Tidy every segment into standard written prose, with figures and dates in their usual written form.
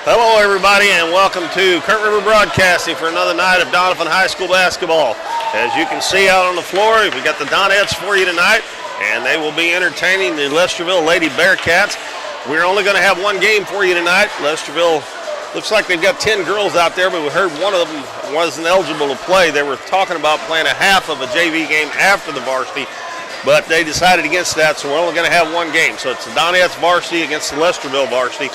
Hello, everybody, and welcome to Kurt River Broadcasting for another night of Doniphan High School basketball. As you can see out on the floor, we got the Donettes for you tonight, and they will be entertaining the Lesterville Lady Bearcats. We're only going to have one game for you tonight. Lesterville looks like they've got 10 girls out there, but we heard one of them wasn't eligible to play. They were talking about playing a half of a JV game after the varsity, but they decided against that, so we're only going to have one game. So it's the Donettes varsity against the Lesterville varsity,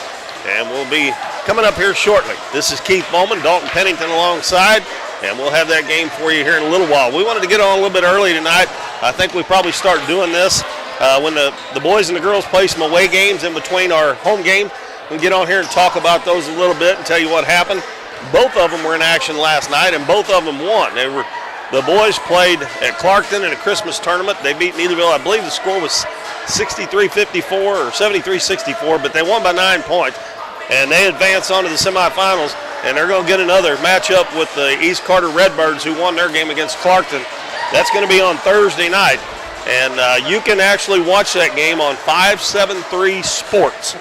and we'll be coming up here shortly. This is Keith Bowman, Dalton Pennington alongside, and we'll have that game for you here in a little while. We wanted to get on a little bit early tonight. I think we probably start doing this when the boys and the girls play some away games in between our home game. We'll get on here and talk about those a little bit and tell you what happened. Both of them were in action last night, and both of them won. The boys played at Clarkton in a Christmas tournament. They beat Neelyville. I believe the score was 63-54 or 73-64, but they won by 9 points. And they advance on to the semifinals, and they're going to get another matchup with the East Carter Redbirds, who won their game against Clarkton. That's going to be on Thursday night, and you can actually watch that game on 573 Sports.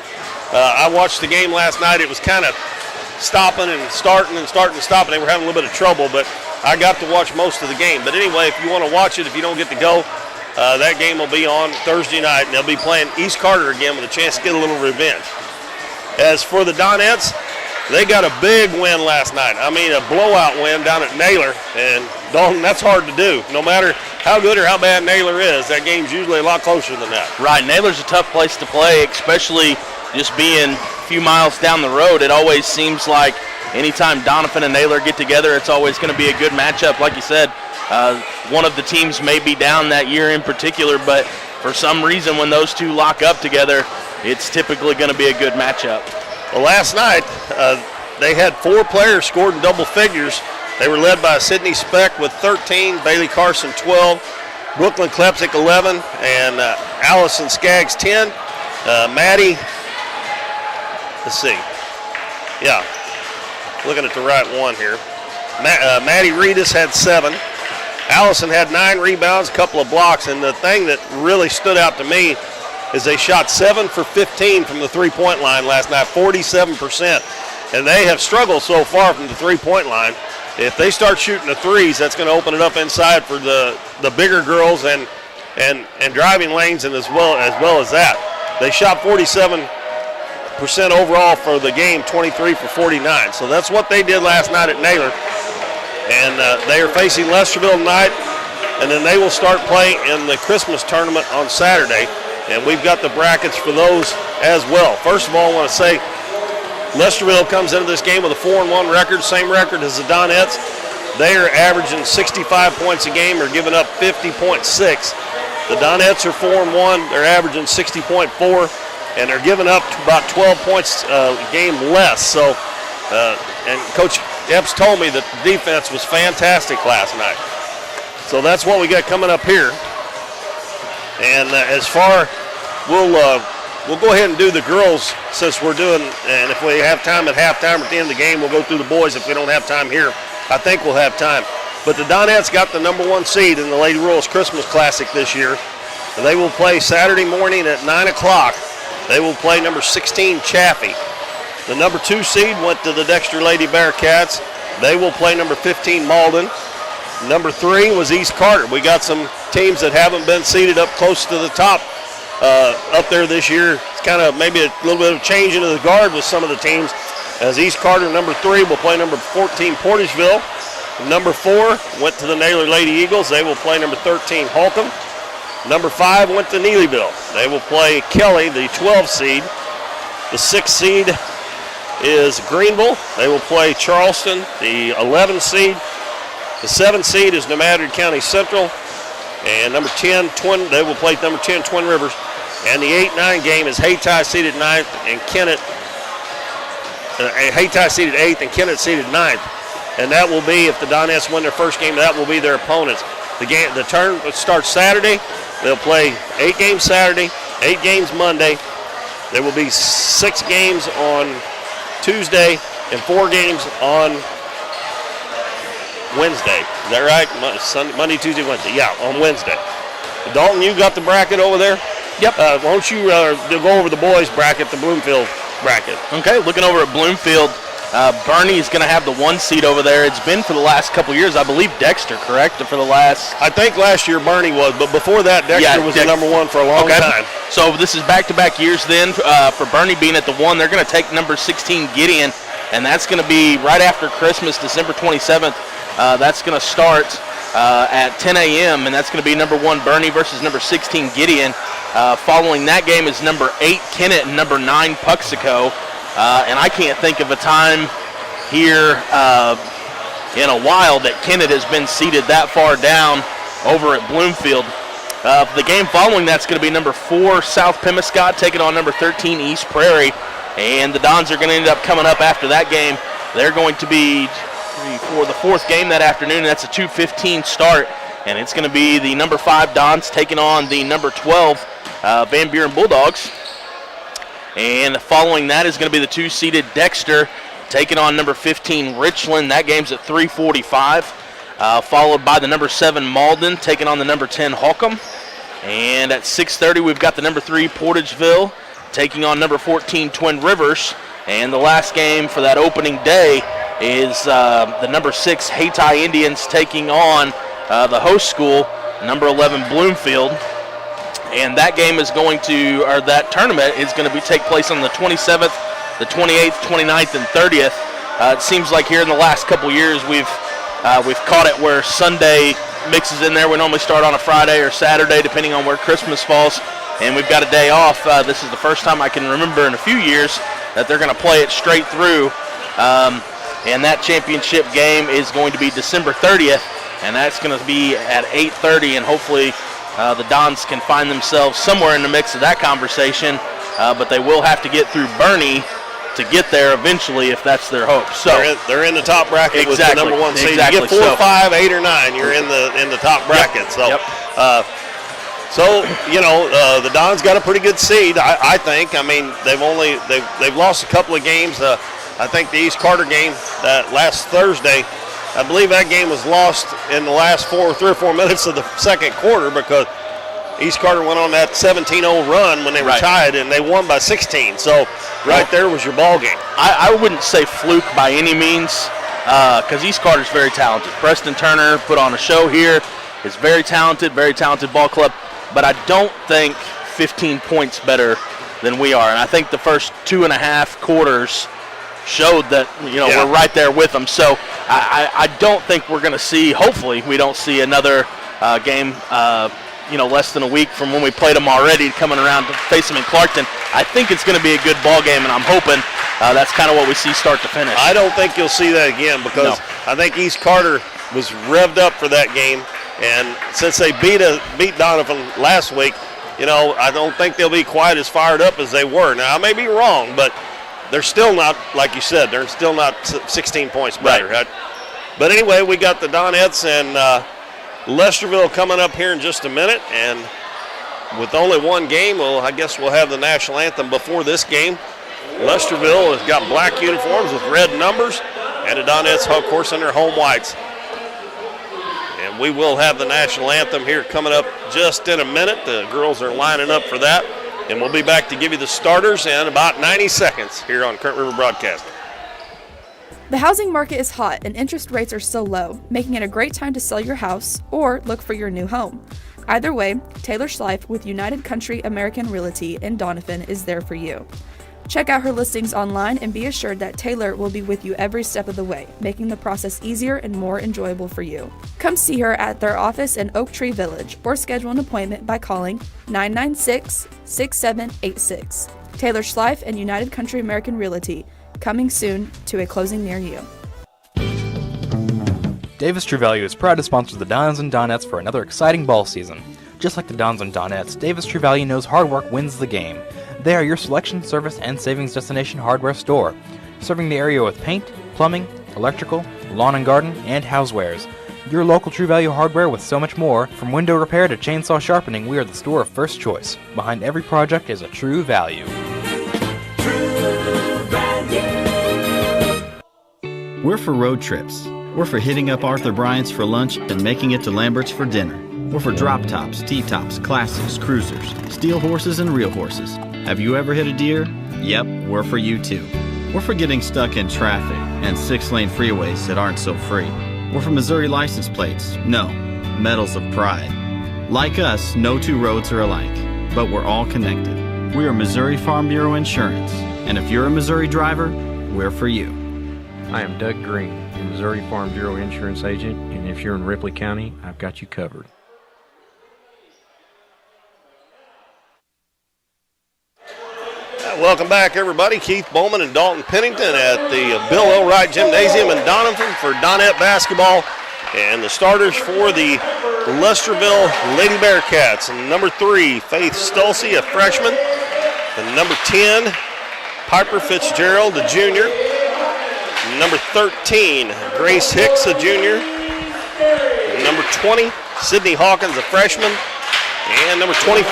I watched the game last night. It was kind of stopping and starting and starting and stopping. They were having a little bit of trouble, but I got to watch most of the game. But anyway, if you want to watch it, if you don't get to go, that game will be on Thursday night, and they'll be playing East Carter again with a chance to get a little revenge. As for the Donettes, they got a big win last night. I mean, a blowout win down at Naylor. And, Dalton, that's hard to do. No matter how good or how bad Naylor is, that game's usually a lot closer than that. Right. Naylor's a tough place to play, especially just being a few miles down the road. It always seems like anytime Doniphan and Naylor get together, it's always going to be a good matchup. Like you said, one of the teams may be down that year in particular, but for some reason when those two lock up together, it's typically going to be a good matchup. Well, last night, they had 4 players scored in double figures. They were led by Sydney Speck with 13, Bailey Carson 12, Brooklyn Klepsick 11, and Allison Skaggs 10. Maddie, let's see. Yeah, looking at the right one here. Maddie Reedus had 7. Allison had 9 rebounds, a couple of blocks, and the thing that really stood out to me is they shot 7 for 15 from the three-point line last night, 47%. And they have struggled so far from the three-point line. If they start shooting the threes, that's going to open it up inside for the bigger girls and driving lanes, and as well as that. They shot 47% overall for the game, 23 for 49. So that's what they did last night at Naylor. And they are facing Lesterville tonight, and then they will start playing in the Christmas tournament on Saturday. And we've got the brackets for those as well. First of all, I want to say Lesterville comes into this game with a 4-1 record, same record as the Donettes. They are averaging 65 points a game. They're giving up 50.6. The Donettes are 4-1. They're averaging 60.4, and they're giving up about 12 points a game less. So, and Coach Epps told me that the defense was fantastic last night. So that's what we got coming up here. And as far, we'll go ahead and do the girls since we're doing, and if we have time at halftime or at the end of the game, we'll go through the boys if we don't have time here. I think we'll have time. But the Donettes got the #1 seed in the Lady Royals Christmas Classic this year. And they will play Saturday morning at 9 o'clock. They will play number 16 Chaffee. The #2 seed went to the Dexter Lady Bearcats. They will play number 15 Malden. Number 3 was East Carter. We got some teams that haven't been seated up close to the top up there this year. It's kind of maybe a little bit of change into the guard with some of the teams. As East Carter, number 3, will play number 14 Portageville. Number 4 went to the Naylor Lady Eagles. They will play number 13 Holcomb. Number 5 went to Neelyville. They will play Kelly, the 12 seed. The 6 seed is Greenville. They will play Charleston, the 11 seed. The 7 seed is Nemadrid County Central. And number 10, they will play number 10, Twin Rivers. And the 8-9 game is Hayti seeded 9th and Kennett. Hayti seeded 8th and Kennett seeded 9th. And that will be, if the Donettes win their first game, that will be their opponents. The tournament starts Saturday. They'll play 8 games Saturday, 8 games Monday. There will be 6 games on Tuesday and 4 games on Wednesday. Is that right? Monday, Tuesday, Wednesday. Yeah, on Wednesday. Dalton, you got the bracket over there? Yep. Why don't you go over the boys' bracket, the Bloomfield bracket. Okay, looking over at Bloomfield, Bernie is going to have the 1 seed over there. It's been for the last couple years, I believe Dexter, correct? For the last... I think last year Bernie was, but before that, Dexter was the number 1 for a long time. So this is back-to-back years then for Bernie being at the 1. They're going to take number 16, Gideon, and that's going to be right after Christmas, December 27th. That's going to start at 10 a.m., and that's going to be number 1, Bernie versus number 16, Gideon. Following that game is number 8, Kennett, and number 9, Puxico. And I can't think of a time here in a while that Kennett has been seated that far down over at Bloomfield. The game following that's going to be number 4, South Pemiscot, taking on number 13, East Prairie. And the Dons are going to end up coming up after that game. They're going to be for the 4th game that afternoon. That's a 2:15 start. And it's going to be the number 5 Dons taking on the number 12 Van Buren Bulldogs. And following that is going to be the 2-seeded Dexter taking on number 15 Richland. That game's at 3:45. Followed by the number 7 Malden taking on the number 10 Holcomb. And at 6:30 we've got the number 3 Portageville taking on number 14 Twin Rivers. And the last game for that opening day is the number 6 Hayti Indians taking on the host school, number 11 Bloomfield. And that game is going to, or that tournament is going to take place on the 27th, the 28th, 29th, and 30th. It seems like here in the last couple years we've caught it where Sunday mixes in there. We normally start on a Friday or Saturday, depending on where Christmas falls, and we've got a day off. This is the first time I can remember in a few years that they're going to play it straight through. And that championship game is going to be December 30th, and that's going to be at 8:30, and hopefully the Dons can find themselves somewhere in the mix of that conversation, but they will have to get through Bernie to get there eventually if that's their hope. So they're in the top bracket with the number 1 seed. You get 4, 5, 8, or 9, you're in the top bracket. Yep. So the Dons got a pretty good seed, I think. I mean, they've lost a couple of games. I think the East Carter game last Thursday, I believe that game was lost in the last 3 or 4 minutes of the second quarter because East Carter went on that 17-0 run when they were tied, and they won by 16. So right there was your ball game. I wouldn't say fluke by any means because East Carter's very talented. Preston Turner put on a show here. Is very talented ball club, but I don't think 15 points better than we are. And I think the first 2.5 quarters showed that we're right there with them. So I don't think we're going to see, hopefully we don't see another game less than a week from when we played them already coming around to face them in Clarkton. I think it's going to be a good ball game, and I'm hoping that's kind of what we see start to finish. I don't think you'll see that again because I think East Carter was revved up for that game, and since they beat Doniphan last week, I don't think they'll be quite as fired up as they were. Now I may be wrong, but they're still not, like you said, they're still not 16 points better. Right? But anyway, we got the Donettes and Lesterville coming up here in just a minute. And with only one game, I guess we'll have the national anthem before this game. Lesterville has got black uniforms with red numbers, and the Donettes, of course, in their home whites. And we will have the national anthem here coming up just in a minute. The girls are lining up for that. And we'll be back to give you the starters in about 90 seconds here on Current River Broadcast. The housing market is hot and interest rates are still low, making it a great time to sell your house or look for your new home. Either way, Taylor Schleif with United Country American Realty in Doniphan is there for you. Check out her listings online and be assured that Taylor will be with you every step of the way, making the process easier and more enjoyable for you. Come see her at their office in Oak Tree Village or schedule an appointment by calling 996-6786. Taylor Schleif and United Country American Realty, coming soon to a closing near you. Davis True Value is proud to sponsor the Dons and Donettes for another exciting ball season. Just like the Dons and Donettes, Davis True Value knows hard work wins the game. They are your selection, service, and savings destination hardware store, serving the area with paint, plumbing, electrical, lawn and garden, and housewares. Your local True Value hardware with so much more. From window repair to chainsaw sharpening, we are the store of first choice. Behind every project is a True Value. True Value. We're for road trips. We're for hitting up Arthur Bryant's for lunch and making it to Lambert's for dinner. We're for drop tops, T-tops, classics, cruisers, steel horses, and real horses. Have you ever hit a deer? Yep, we're for you too. We're for getting stuck in traffic and 6-lane freeways that aren't so free. We're for Missouri license plates. No, medals of pride. Like us, no two roads are alike, but we're all connected. We are Missouri Farm Bureau Insurance, and if you're a Missouri driver, we're for you. I am Doug Green, your Missouri Farm Bureau Insurance Agent, and if you're in Ripley County, I've got you covered. Welcome back, everybody. Keith Bowman and Dalton Pennington at the Bill Elwright Gymnasium in Doniphan for Donette basketball. And the starters for the Lesterville Lady Bearcats. And number 3, Faith Stulcy, a freshman. And number 10, Piper Fitzgerald, a junior. And number 13, Grace Hicks, a junior. And number 20, Sydney Hawkins, a freshman. And number 24,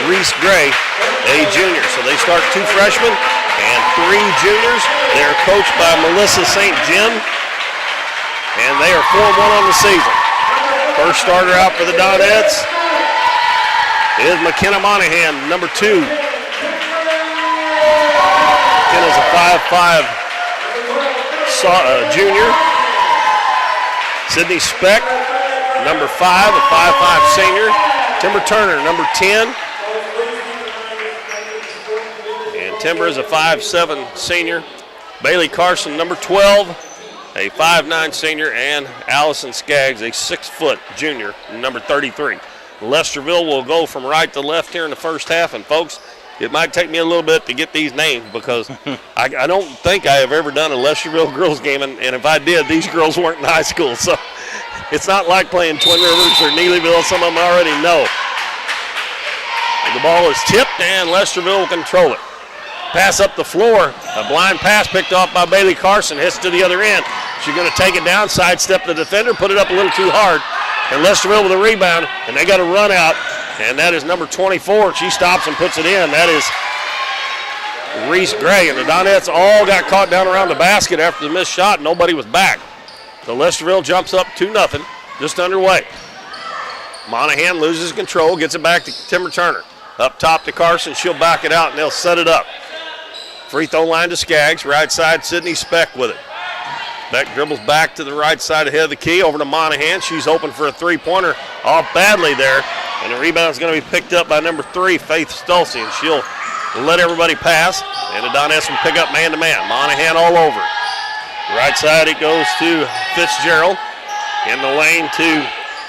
Reese Gray, a junior. So they start 2 freshmen and 3 juniors. They're coached by Melissa St. Jim, and they are 4-1 on the season. First starter out for the Donettes is McKenna Monahan, number 2. McKenna's a 5'5" junior. Sydney Speck, number 5, a 5'5" senior. Timber Turner, number 10. And Timber is a 5'7" senior. Bailey Carson, number 12, a 5'9" senior. And Allison Skaggs, a 6-foot junior, number 33. Lesterville will go from right to left here in the first half. And, folks, it might take me a little bit to get these names because I don't think I have ever done a Lesterville girls game. And if I did, these girls weren't in high school. So it's not like playing Twin Rivers or Neelyville. Some of them I already know. And the ball is tipped, and Lesterville will control it. Pass up the floor. A blind pass picked off by Bailey Carson. Hits to the other end. She's going to take it down, sidestep the defender, put it up a little too hard. And Lesterville with a rebound, and they got a run out. And that is number 24. She stops and puts it in. That is Reese Gray. And the Donettes all got caught down around the basket after the missed shot. Nobody was back. So Lesterville jumps up 2-0, just underway. Monahan loses control, gets it back to Timber Turner. Up top to Carson, she'll back it out, and they'll set it up. Free throw line to Skaggs, right side, Sydney Speck with it. Beck dribbles back to the right side ahead of the key, over to Monahan. She's open for a three-pointer, off badly there. And the rebound's going to be picked up by number 3, Faith Stulcy, and she'll let everybody pass. And the Donettes will pick up man-to-man. Monahan all over it. Right side it goes to Fitzgerald. In the lane to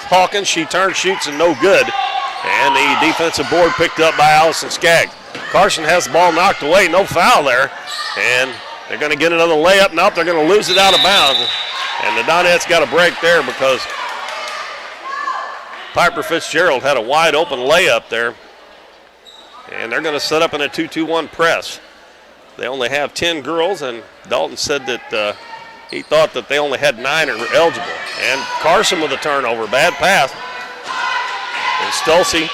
Hawkins. She turns, shoots, and no good. And the defensive board picked up by Allison Skaggs. Carson has the ball knocked away. No foul there. And they're going to get another layup. Nope, they're going to lose it out of bounds. And the Donettes got a break there because Piper Fitzgerald had a wide open layup there. And they're going to set up in a 2-2-1 press. They only have 10 girls, and Dalton said that he thought that they only had 9 eligible. And Carson with a turnover, bad pass. And Stulcy,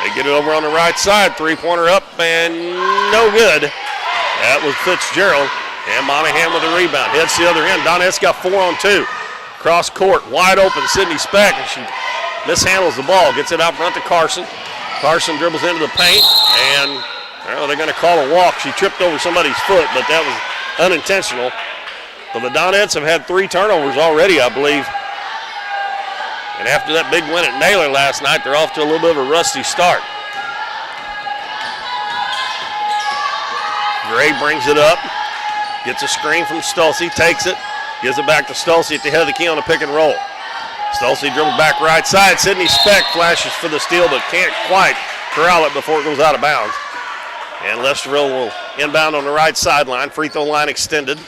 they get it over on the right side, three-pointer up, and no good. That was Fitzgerald, and Monahan with a rebound. Hits the other end. Donettes got 4 on 2. Cross court, wide open, Sydney Speck, and she mishandles the ball, gets it out front to Carson. Carson dribbles into the paint, and they're going to call a walk. She tripped over somebody's foot, but that was unintentional. So the Donettes have had 3 turnovers already, I believe. And after that big win at Naylor last night, they're off to a little bit of a rusty start. Gray brings it up, gets a screen from Stulcy, takes it, gives it back to Stulcy at the head of the key on the pick and roll. Stulcy dribbles back right side. Sydney Speck flashes for the steal, but can't quite corral it before it goes out of bounds. And Lesterville will inbound on the right sideline. Free throw line extended.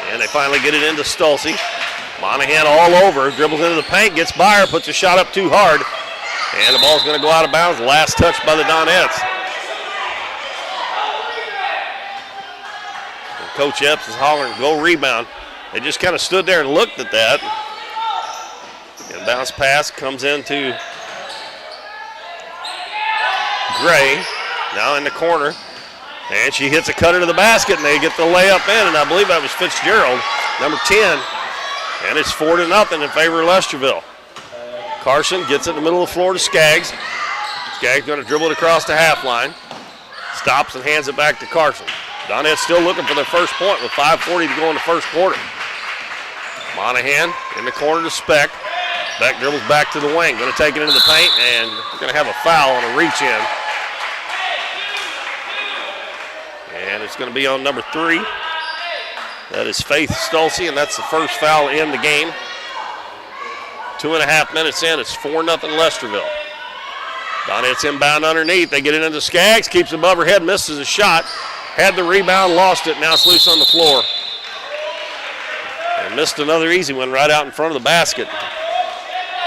And they finally get it into Stulcy. Monahan all over, dribbles into the paint, gets by her, puts a shot up too hard. And the ball's going to go out of bounds. Last touch by the Donettes. And Coach Epps is hollering, go rebound. They just kind of stood there and looked at that. And bounce pass comes into Gray, now in the corner. And she hits a cutter to the basket, and they get the layup in, and I believe that was Fitzgerald, number 10. And it's 4-0 in favor of Lesterville. Carson gets it in the middle of the floor to Skaggs. Skaggs going to dribble it across the half line. Stops and hands it back to Carson. Donettes still looking for their first point with 5:40 to go in the first quarter. Monahan in the corner to Speck. Beck dribbles back to the wing. Going to take it into the paint, and we're going to have a foul on a reach in. And it's going to be on number 3. That is Faith Stolze, and that's the first foul in the game. 2.5 minutes in, it's 4-0 Lesterville. Donettes inbound underneath. They get it into Skaggs, keeps it above her head, misses a shot. Had the rebound, lost it, now it's loose on the floor. And missed another easy one right out in front of the basket.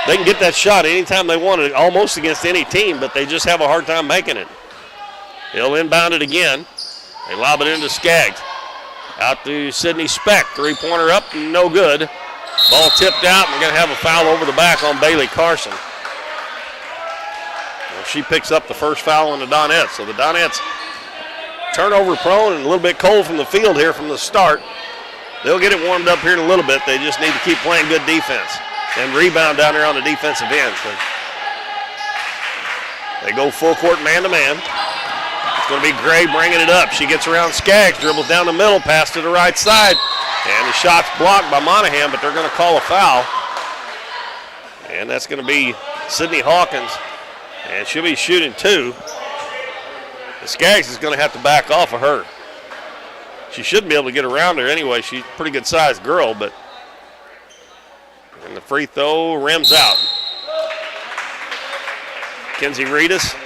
They can get that shot anytime they want it, almost against any team, but they just have a hard time making it. They'll inbound it again. They lob it into Skaggs. Out to Sydney Speck. Three-pointer up, no good. Ball tipped out, and we're going to have a foul over the back on Bailey Carson. Well, she picks up the first foul on the Donettes. So the Donettes turnover prone and a little bit cold from the field here from the start. They'll get it warmed up here in a little bit. They just need to keep playing good defense and rebound down there on the defensive end. So they go full court man-to-man. It's going to be Gray bringing it up. She gets around Skaggs, dribbles down the middle, pass to the right side. And the shot's blocked by Monahan, but they're going to call a foul. And that's going to be Sydney Hawkins. And she'll be shooting 2. The Skaggs is going to have to back off of her. She shouldn't be able to get around her anyway. She's a pretty good sized girl, but and the free throw rims out. Kenzie Reedus,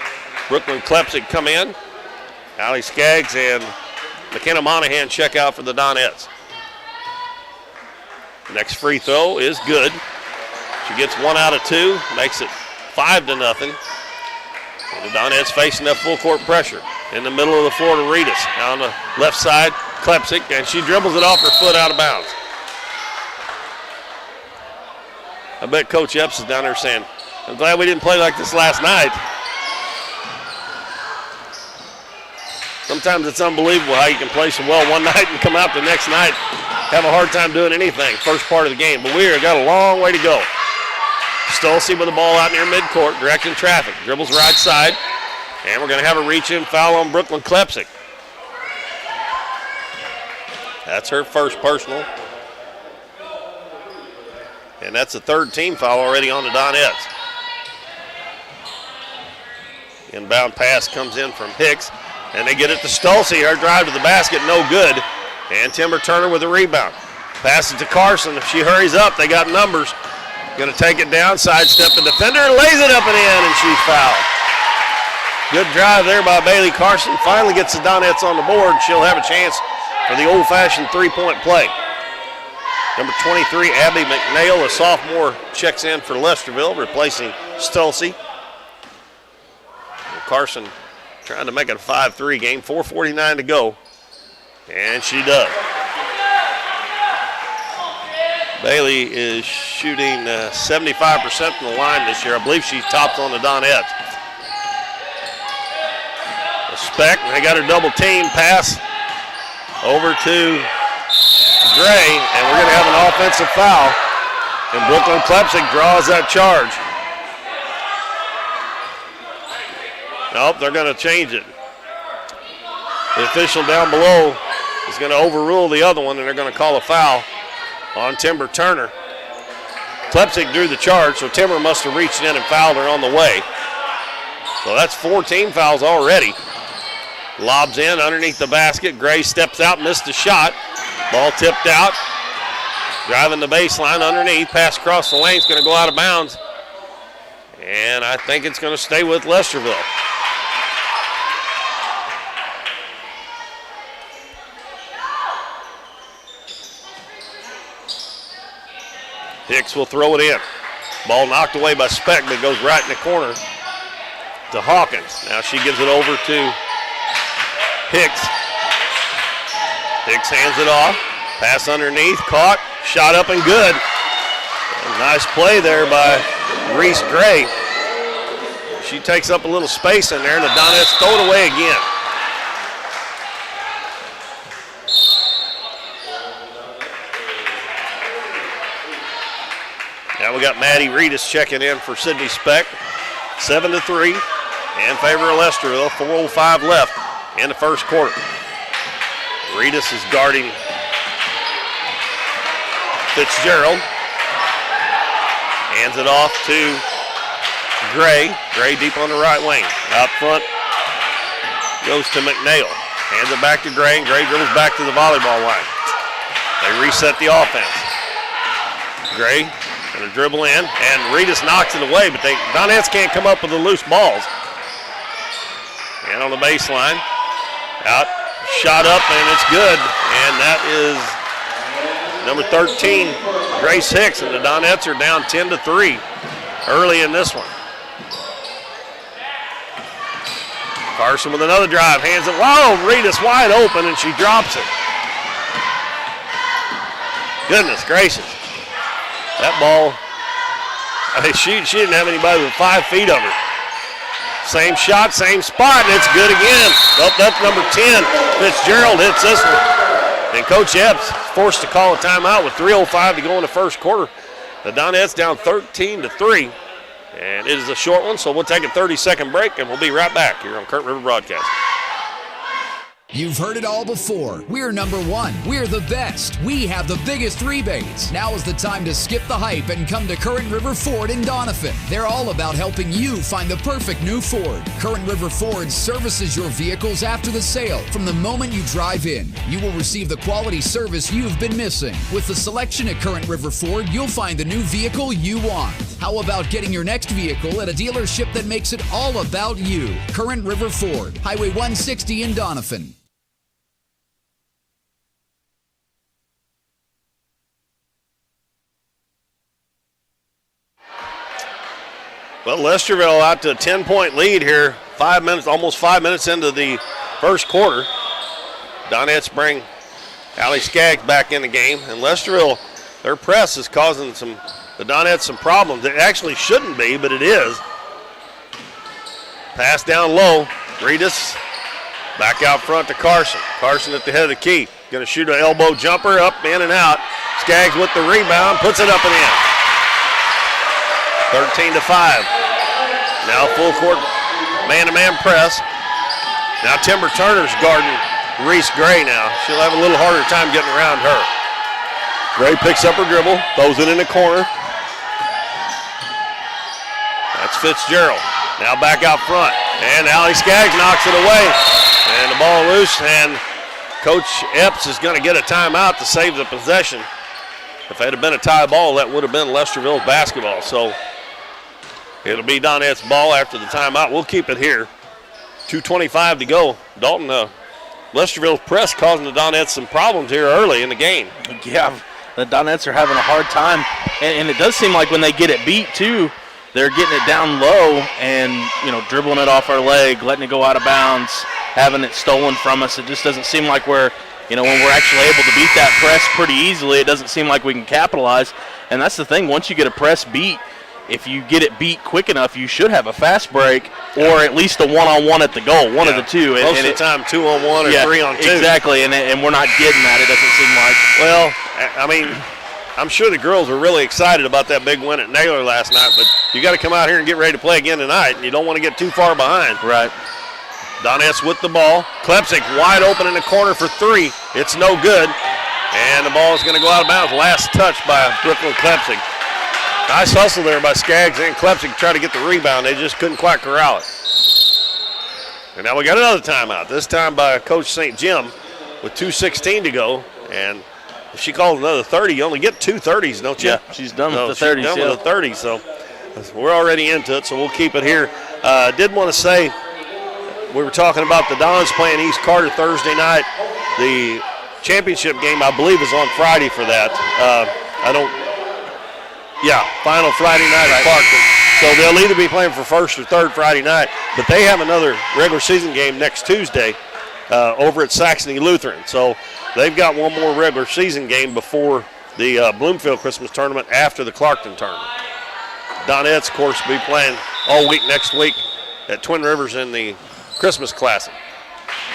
Brooklyn Klepsik come in. Allie Skaggs and McKenna Monahan check out for the Donettes. Next free throw is good. She gets 1 out of 2, makes it 5-0. And the Donettes facing that full court pressure. In the middle of the floor to Reedus. Now on the left side, Klepsik, and she dribbles it off her foot out of bounds. I bet Coach Epps is down there saying, I'm glad we didn't play like this last night. Sometimes it's unbelievable how you can play so well one night and come out the next night, have a hard time doing anything first part of the game. But we've got a long way to go. Stolze with the ball out near midcourt, directing traffic. Dribbles right side, and we're going to have a reach-in foul on Brooklyn Klepsik. That's her first personal. And that's the third team foul already on the Donettes. Inbound pass comes in from Hicks, and they get it to Stolze. Her drive to the basket, no good. And Timber Turner with the rebound. Passes to Carson. If she hurries up, they got numbers. Going to take it down, sidestep the defender, lays it up and in, and she's fouled. Good drive there by Bailey Carson. Finally gets the Donettes on the board. She'll have a chance for the old-fashioned three-point play. Number 23, Abby Mcnail, a sophomore, checks in for Lesterville, replacing Stolze. Carson trying to make it a 5-3 game, 4:49 to go, and she does. Bailey is shooting 75% from the line this year. I believe she's topped on the Donettes. A Speck, they got her double team, pass over to Gray, and we're going to have an offensive foul, and Brooklyn Klepsik draws that charge. Nope, they're going to change it. The official down below is going to overrule the other one, and they're going to call a foul on Timber Turner. Klepsik drew the charge, so Timber must have reached in and fouled her on the way. So that's 4 team fouls already. Lobs in underneath the basket. Gray steps out, missed the shot. Ball tipped out. Driving the baseline underneath. Pass across the lane is going to go out of bounds. And I think it's going to stay with Lesterville. Hicks will throw it in. Ball knocked away by Speck, but goes right in the corner to Hawkins. Now she gives it over to Hicks. Hicks hands it off. Pass underneath, caught, shot up and good. A nice play there by Reese Gray. She takes up a little space in there, and the Donettes throw it away again. Now we got Maddie Reedus checking in for Sydney Speck. 7-3 in favor of Lesterville. 4:05 left in the first quarter. Reedus is guarding Fitzgerald. Hands it off to Gray. Gray deep on the right wing. Out front goes to Mcnail. Hands it back to Gray, and Gray dribbles back to the volleyball line. They reset the offense. Gray going to dribble in, and Reedus knocks it away, but Donettes can't come up with the loose balls. And on the baseline, out, shot up, and it's good. And that is number 13, Grace Hicks, and the Donettes are down 10-3 early in this one. Carson with another drive, hands it. Whoa, Reedus wide open, and she drops it. Goodness gracious. That ball, she didn't have anybody with 5 feet of her. Same shot, same spot, and it's good again. Oh, that's number 10. Fitzgerald hits this one. And Coach Epps forced to call a timeout with 3:05 to go in the first quarter. The Donettes down 13-3. And it is a short one, so we'll take a 30-second break, and we'll be right back here on Current River Broadcast. You've heard it all before. We're number one. We're the best. We have the biggest rebates. Now is the time to skip the hype and come to Current River Ford in Doniphan. They're all about helping you find the perfect new Ford. Current River Ford services your vehicles after the sale. From the moment you drive in, you will receive the quality service you've been missing. With the selection at Current River Ford, you'll find the new vehicle you want. How about getting your next vehicle at a dealership that makes it all about you? Current River Ford, Highway 160 in Doniphan. Well, Lesterville out to a 10-point lead here. Almost 5 minutes into the first quarter. Donettes bring Allie Skaggs back in the game, and Lesterville, their press is causing the Donettes some problems. It actually shouldn't be, but it is. Pass down low. Reedus back out front to Carson. Carson at the head of the key. Going to shoot an elbow jumper up, in and out. Skaggs with the rebound, puts it up and in. 13-5. Now full court man-to-man press. Now Timber Turner's guarding Reese Gray now. She'll have a little harder time getting around her. Gray picks up her dribble, throws it in the corner. That's Fitzgerald. Now back out front. And Allie Skaggs knocks it away. And the ball loose, and Coach Epps is going to get a timeout to save the possession. If it had been a tie ball, that would have been Lesterville's basketball. So it'll be Donette's ball after the timeout. We'll keep it here. 2:25 to go. Dalton, Lesterville's press causing the Donettes some problems here early in the game. Yeah, the Donettes are having a hard time. And it does seem like when they get it beat, too, they're getting it down low and, dribbling it off our leg, letting it go out of bounds, having it stolen from us. It just doesn't seem like when we're actually able to beat that press pretty easily, it doesn't seem like we can capitalize. And that's the thing. Once you get a press beat, if you get it beat quick enough, you should have a fast break or at least a one-on-one at the goal, one of the two. Most of the time, 2-on-1 or 3-on-2. Exactly, and we're not getting that, it doesn't seem like. Well, I mean, I'm sure the girls were really excited about that big win at Naylor last night, but you got to come out here and get ready to play again tonight, and you don't want to get too far behind. Right. Donettes with the ball. Klepsik wide open in the corner for 3. It's no good, and the ball is going to go out of bounds. Last touch by Brooklyn Klepsik. Nice hustle there by Skaggs and Klepsik to try to get the rebound. They just couldn't quite corral it. And now we got another timeout, this time by Coach St. Jim with 2:16 to go. And if she calls another 30, you only get 2 30s, don't you? Yeah, she's done with the 30s. She's done with the 30s, so we're already into it, so we'll keep it here. Did want to say, we were talking about the Dons playing East Carter Thursday night. The championship game, I believe, is on Friday for that. Final Friday night at Parkland. So they'll either be playing for first or third Friday night, but they have another regular season game next Tuesday over at Saxony Lutheran. So they've got one more regular season game before the Bloomfield Christmas tournament after the Clarkton tournament. Donettes, of course, will be playing all week next week at Twin Rivers in the Christmas Classic.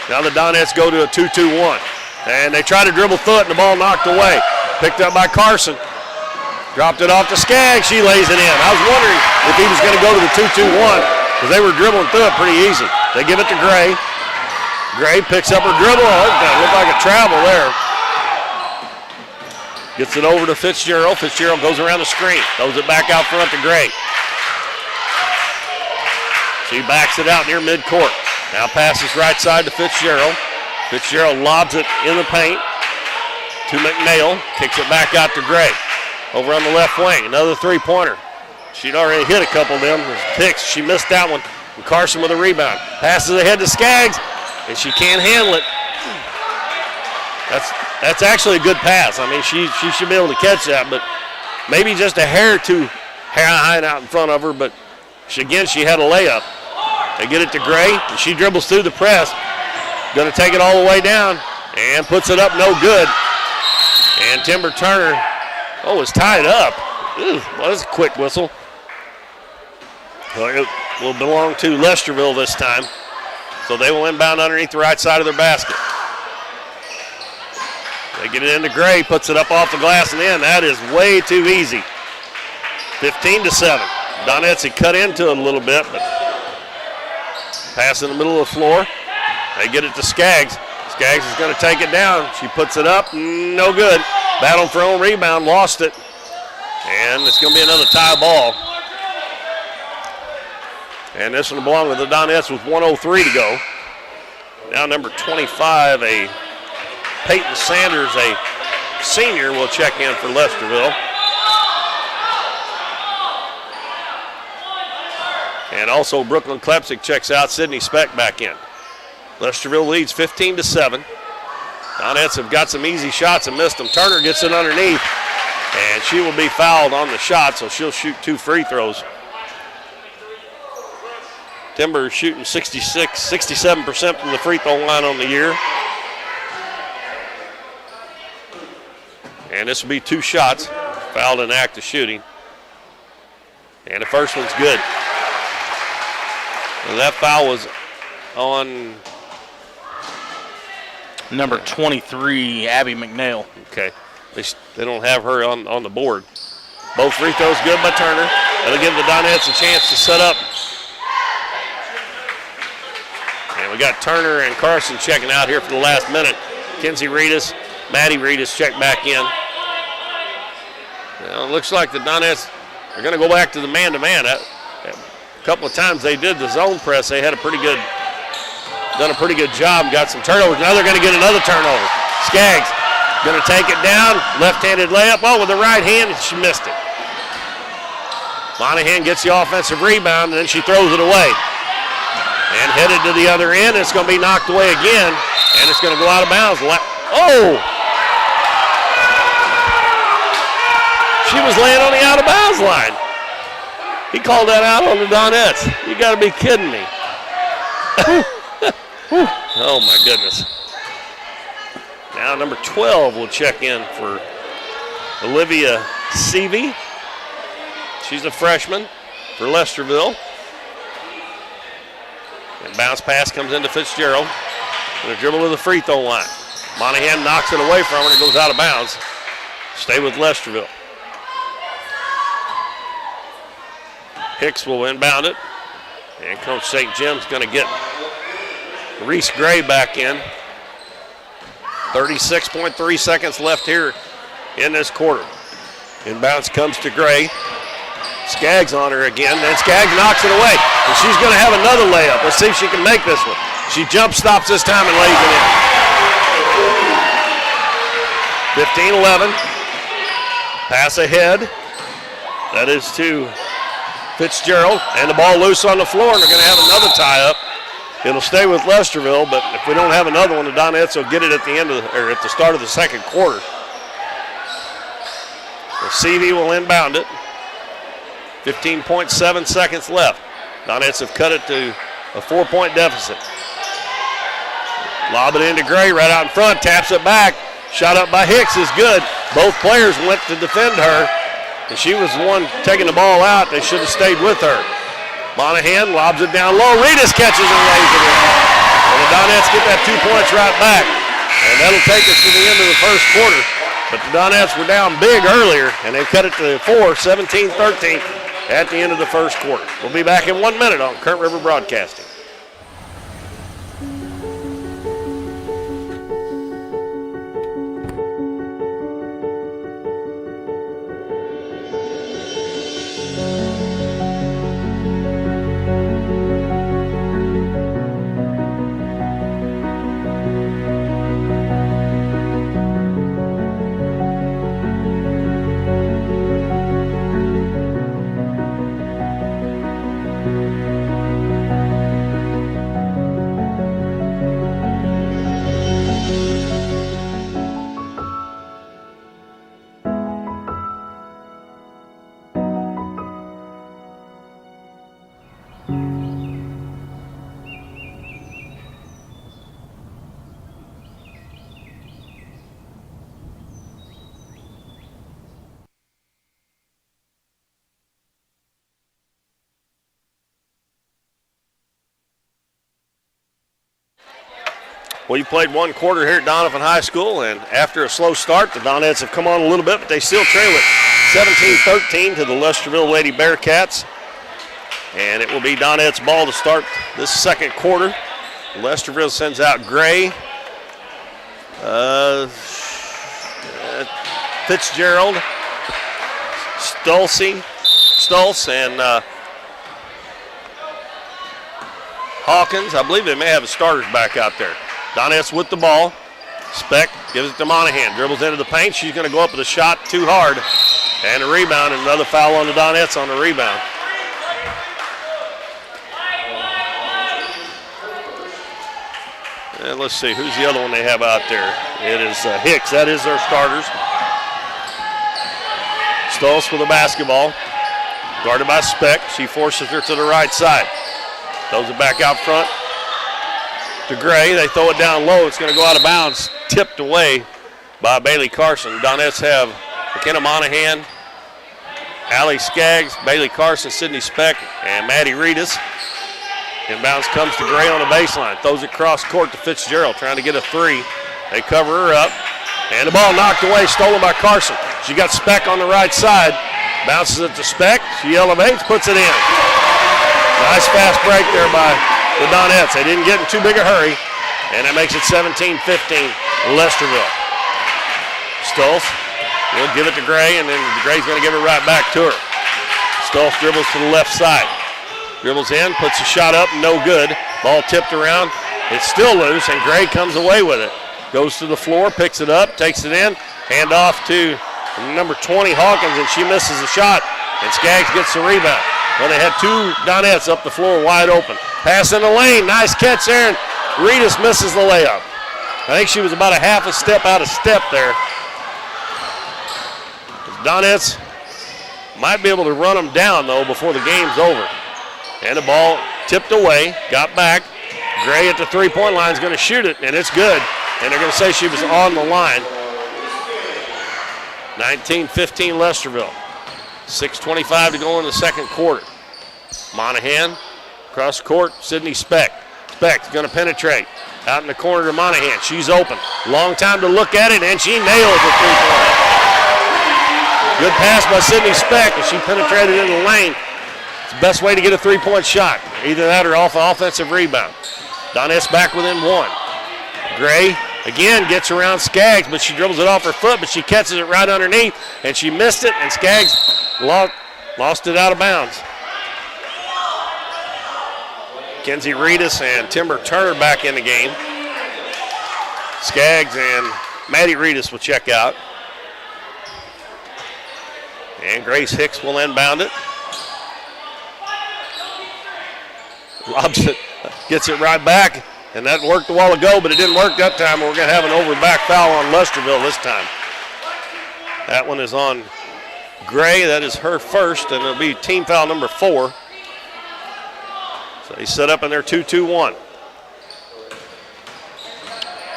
Now the Donettes go to a 2-2-1. And they try to dribble through it, and the ball knocked away. Picked up by Carson. Dropped it off to Skaggs. She lays it in. I was wondering if he was going to go to the 2-2-1 because they were dribbling through it pretty easy. They give it to Gray. Gray picks up her dribble. Oh, it doesn't look like a travel there. Gets it over to Fitzgerald. Fitzgerald goes around the screen. Throws it back out front to Gray. She backs it out near midcourt. Now passes right side to Fitzgerald. Fitzgerald lobs it in the paint to Mcnail. Kicks it back out to Gray. Over on the left wing, another three-pointer. She'd already hit a couple of them. Hicks, she missed that one. And Carson with a rebound. Passes ahead to Skaggs, and she can't handle it. That's actually a good pass. I mean, she should be able to catch that, but maybe just a hair too high out in front of her. But she had a layup. They get it to Gray, and she dribbles through the press. Going to take it all the way down and puts it up, no good. And Timber Turner, it's tied up. Ooh, well, that's a quick whistle. Well, it will belong to Lesterville this time. So they will inbound underneath the right side of their basket. They get it into Gray, puts it up off the glass and in. That is way too easy. 15-7. Donettes had cut into it a little bit, but pass in the middle of the floor. They get it to Skaggs. Skaggs is going to take it down. She puts it up, no good. Battle for own rebound, lost it. And it's going to be another tie ball. And this one will belong to the Donettes with 1:03 to go. Now number 25, a Peyton Sanders, a senior, will check in for Lesterville. And also Brooklyn Klepsic checks out. Sydney Speck back in. Lesterville leads 15-7. Donettes have got some easy shots and missed them. Turner gets it underneath, and she will be fouled on the shot, so she'll shoot 2 free throws. Timber shooting 67% from the free throw line on the year. And this will be 2 shots. Fouled in act of shooting. And the first one's good. And that foul was on number 23, Abby Mcnail. Okay. They don't have her on the board. Both free throws good by Turner. That'll give the Donettes a chance to set up. And we got Turner and Carson checking out here for the last minute. Kenzie Reedus, Maddie Reedus check back in. Well, it looks like the Donettes are going to go back to the man-to-man. A couple of times they did the zone press. They had done a pretty good job, got some turnovers. Now they're going to get another turnover. Skaggs going to take it down, left-handed layup. Oh, with the right hand, she missed it. Monahan gets the offensive rebound, and then she throws it away. And headed to the other end, it's going to be knocked away again, and it's going to go out of bounds. Oh! She was laying on the out-of-bounds line. He called that out on the Donettes. You got to be kidding me. Oh, my goodness. Now number 12 will check in for Olivia Seavey. She's a freshman for Lesterville. And bounce pass comes into Fitzgerald. And a dribble to the free throw line. Monahan knocks it away from her and it goes out of bounds. Stay with Lesterville. Hicks will inbound it. And Coach St. Jim's going to get Reese Gray back in. 36.3 seconds left here in this quarter. Inbounds comes to Gray. Skaggs on her again, and Skaggs knocks it away. And she's going to have another layup. Let's see if she can make this one. She jump stops this time and lays it in. 15-11. Pass ahead. That is to Fitzgerald, and the ball loose on the floor, and they're going to have another tie-up. It'll stay with Lesterville, but if we don't have another one, the Donettes will get it at the end of at the start of the second quarter. Seavey will inbound it. 15.7 seconds left. Donettes have cut it to a 4-point deficit. Lob it into Gray right out in front, taps it back. Shot up by Hicks is good. Both players went to defend her, and she was the one taking the ball out. They should have stayed with her. Monahan lobs it down low. Reedus catches and lays it in. And the Donettes get that 2 points right back. And that'll take us to the end of the first quarter. But the Donettes were down big earlier, and they've cut it to 4, 17-13 at the end of the first quarter. We'll be back in 1 minute on Current River Broadcasting. Well, you played one quarter here at Doniphan High School, and after a slow start, the Donettes have come on a little bit, but they still trail it 17-13 to the Lesterville Lady Bearcats. And it will be Donettes' ball to start this second quarter. Lesterville sends out Gray, Fitzgerald, Stulce, and Hawkins. I believe they may have the starters back out there. Donettes with the ball. Speck gives it to Monahan. Dribbles into the paint. She's going to go up with a shot too hard. And a rebound, and another foul on the Donettes on the rebound. And let's see, who's the other one they have out there? It is Hicks. That is their starters. Stolz with the basketball. Guarded by Speck. She forces her to the right side. Throws it back out front to Gray. They throw it down low. It's going to go out of bounds. Tipped away by Bailey Carson. Donettes have McKenna Monahan, Allie Skaggs, Bailey Carson, Sydney Speck, and Maddie Reedus. Inbounds comes to Gray on the baseline. Throws it cross court to Fitzgerald, trying to get a three. They cover her up. And the ball knocked away, stolen by Carson. She got Speck on the right side. Bounces it to Speck. She elevates, puts it in. Nice fast break there by the Donettes. They didn't get in too big a hurry. And that makes it 17-15 Lesterville. Stolz will give it to Gray, and then Gray's going to give it right back to her. Stolz dribbles to the left side. Dribbles in, puts a shot up, no good. Ball tipped around. It's still loose, and Gray comes away with it. Goes to the floor, picks it up, takes it in. Hand off to number 20, Hawkins, and she misses the shot. And Skaggs gets the rebound. Well, they had two Donettes up the floor wide open. Pass in the lane, nice catch there, and Reedus misses the layup. I think she was about a half a step out of step there. Donettes might be able to run them down, though, before the game's over. And the ball tipped away, got back. Gray at the three-point line is going to shoot it, and it's good. And they're going to say she was on the line. 19-15 Lesterville. 6:25 to go in the second quarter. Monahan, cross court, Sydney Speck. Speck's going to penetrate. Out in the corner to Monahan. She's open. Long time to look at it, and she nails the three-point. Good pass by Sydney Speck, and she penetrated in the lane. It's the best way to get a three-point shot. Either that or off an offensive rebound. Donettes back within one. Gray again gets around Skaggs, but she dribbles it off her foot, but she catches it right underneath, and she missed it, and Skaggs lost it out of bounds. Kenzie Reedus and Timber Turner back in the game. Skaggs and Maddie Reedus will check out. And Grace Hicks will inbound it. Lobs it, gets it right back, and that worked a while ago, but it didn't work that time. We're going to have an over-back foul on Lesterville this time. That one is on Gray. That is her first, and it'll be team foul number 4. So they set up in their 2-2-1.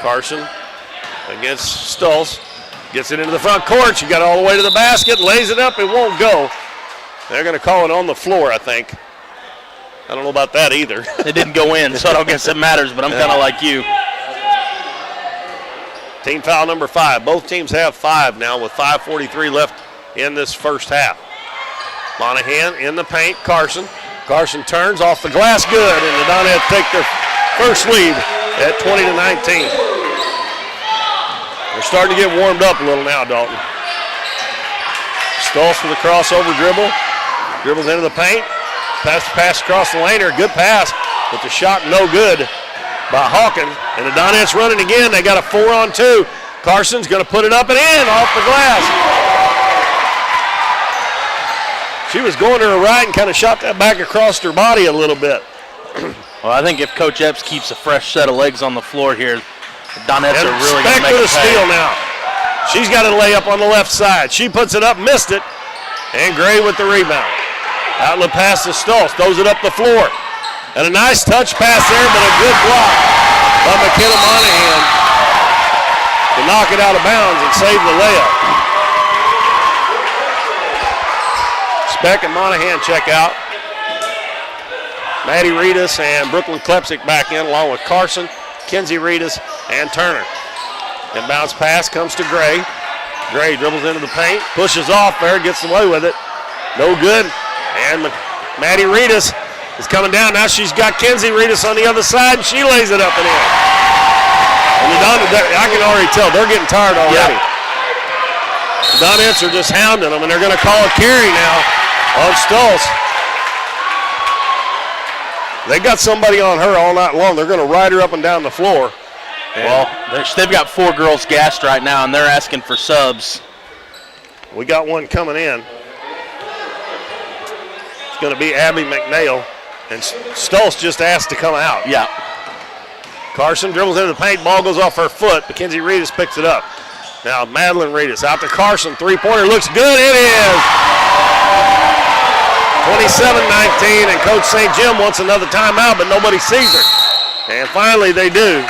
Carson against Stulz. Gets it into the front court. She got all the way to the basket, lays it up. It won't go. They're going to call it on the floor, I think. I don't know about that either. It didn't go in, so I don't guess it matters, but I'm kind of like you. Team foul number 5. Both teams have 5 now with 5:43 left in this first half. Monahan in the paint. Carson turns off the glass, good, and the Donettes take their first lead at 20-19. They're starting to get warmed up a little now, Dalton. Stoltz with a crossover dribble. Dribbles into the paint. Pass across the lane. Good pass, but the shot no good by Hawkins. And the Donettes running again. They got a 4-on-2. Carson's going to put it up and in off the glass. She was going to her right and kind of shot that back across her body a little bit. Well, I think if Coach Epps keeps a fresh set of legs on the floor here, the Donettes are really going to make it a steal now. She's got a layup on the left side. She puts it up, missed it, and Gray with the rebound. Outlet pass to Stoltz, throws it up the floor. And a nice touch pass there, but a good block by McKenna Monahan to knock it out of bounds and save the layup. Speck and Monahan check out. Maddie Reedus and Brooklyn Klepsick back in along with Carson, Kenzie Reedus, and Turner. Inbounds pass comes to Gray. Gray dribbles into the paint, pushes off there, gets away with it. No good. And Maddie Reedus is coming down. Now she's got Kenzie Reedus on the other side, and she lays it up and in. And I can already tell they're getting tired already. The Donettes are just hounding them, and they're going to call a carry now on Stoltz. They got somebody on her all night long. They're going to ride her up and down the floor. Well, they've got 4 girls gassed right now, and they're asking for subs. We got one coming in. It's going to be Abby Mcnail, and Stoltz just asked to come out. Yeah. Carson dribbles into the paint, ball goes off her foot. Mackenzie Reedus picks it up. Now Madeline Reedus out to Carson, three-pointer looks good, it is! 27-19, and Coach St. Jim wants another timeout, but nobody sees her. And finally they do.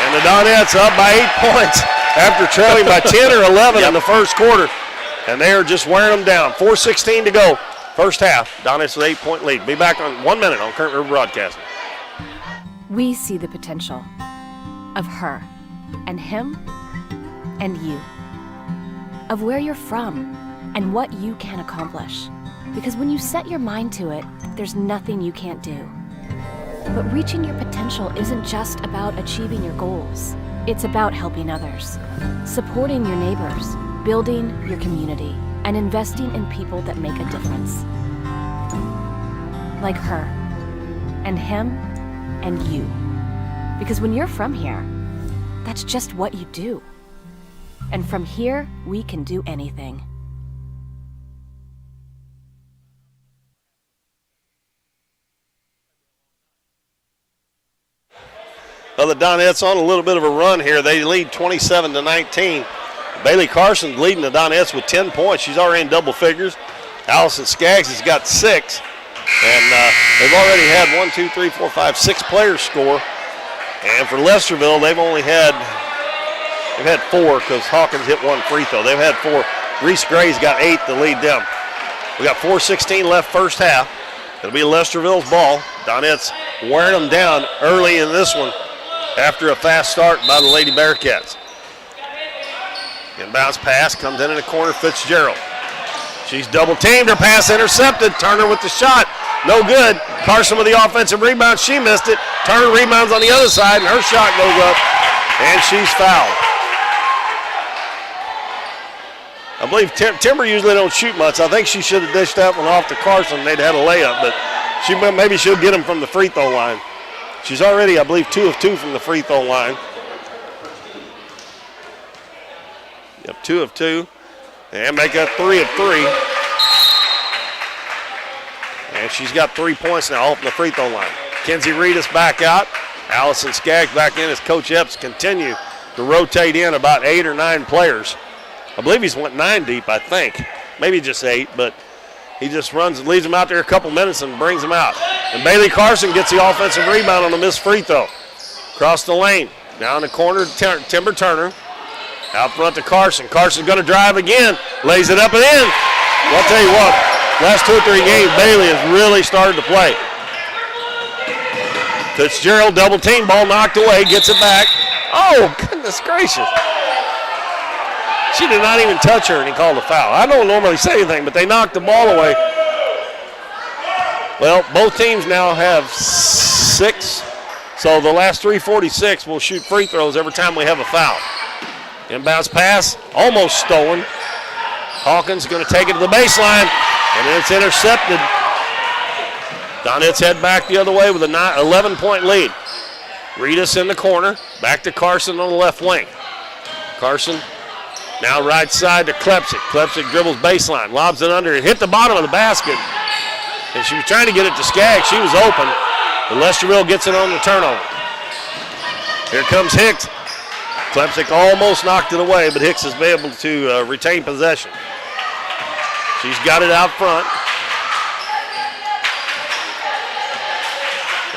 And the Donettes up by 8 points after trailing by 10 or 11 in the first quarter. And they are just wearing them down. 4:16 to go, first half. Donettes with 8-point lead. Be back on 1 minute on Current River Broadcasting. We see the potential of her and him and you, of where you're from and what you can accomplish. Because when you set your mind to it, there's nothing you can't do. But reaching your potential isn't just about achieving your goals. It's about helping others, supporting your neighbors, building your community, and investing in people that make a difference. Like her, and him, and you. Because when you're from here, that's just what you do. And from here, we can do anything. Well, the Donettes on a little bit of a run here. They lead 27-19. Bailey Carson leading the Donettes with 10 points. She's already in double figures. Allison Skaggs has got 6. And they've already had 6 players score. And for Lesterville, they've had 4 because Hawkins hit 1 free throw. They've had 4. Reese Gray's got 8 to lead them. We got 4:16 left first half. It'll be Lesterville's ball. Donettes wearing them down early in this one after a fast start by the Lady Bearcats. Inbounds pass comes in the corner, Fitzgerald. She's double teamed, her pass intercepted. Turner with the shot, no good. Carson with the offensive rebound, she missed it. Turner rebounds on the other side, and her shot goes up, and she's fouled. I believe Timber usually don't shoot much. I think she should have dished that one off to Carson. They'd had a layup, but maybe she'll get him from the free throw line. She's already, I believe, 2 of 2 from the free throw line. Yep, 2 of 2. And make that 3 of 3. And she's got 3 points now off the free throw line. Kenzie Reedus back out. Allison Skaggs back in as Coach Epps continue to rotate in about 8 or 9 players. I believe he's went 9 deep, I think. Maybe just 8, but he just runs and leaves them out there a couple minutes and brings them out. And Bailey Carson gets the offensive rebound on the missed free throw. Across the lane. Down the corner, Timber Turner. Out front to Carson. Carson's going to drive again. Lays it up and in. Well, I'll tell you what, last 2 or 3 games, Bailey has really started to play. Fitzgerald double team, ball knocked away, gets it back. Oh, goodness gracious. She did not even touch her, and he called a foul. I don't normally say anything, but they knocked the ball away. Well, both teams now have 6, so the last 3:46 will shoot free throws every time we have a foul. Inbounds pass, almost stolen. Hawkins going to take it to the baseline, and then it's intercepted. Donettes head back the other way with an 11-point lead. Reedus in the corner, back to Carson on the left wing. Carson now right side to Klepsik. Klepsik dribbles baseline, lobs it under, it hit the bottom of the basket. And she was trying to get it to Skaggs. She was open, but Lesterville gets it on the turnover. Here comes Hicks. Klepsik almost knocked it away, but Hicks has been able to retain possession. She's got it out front.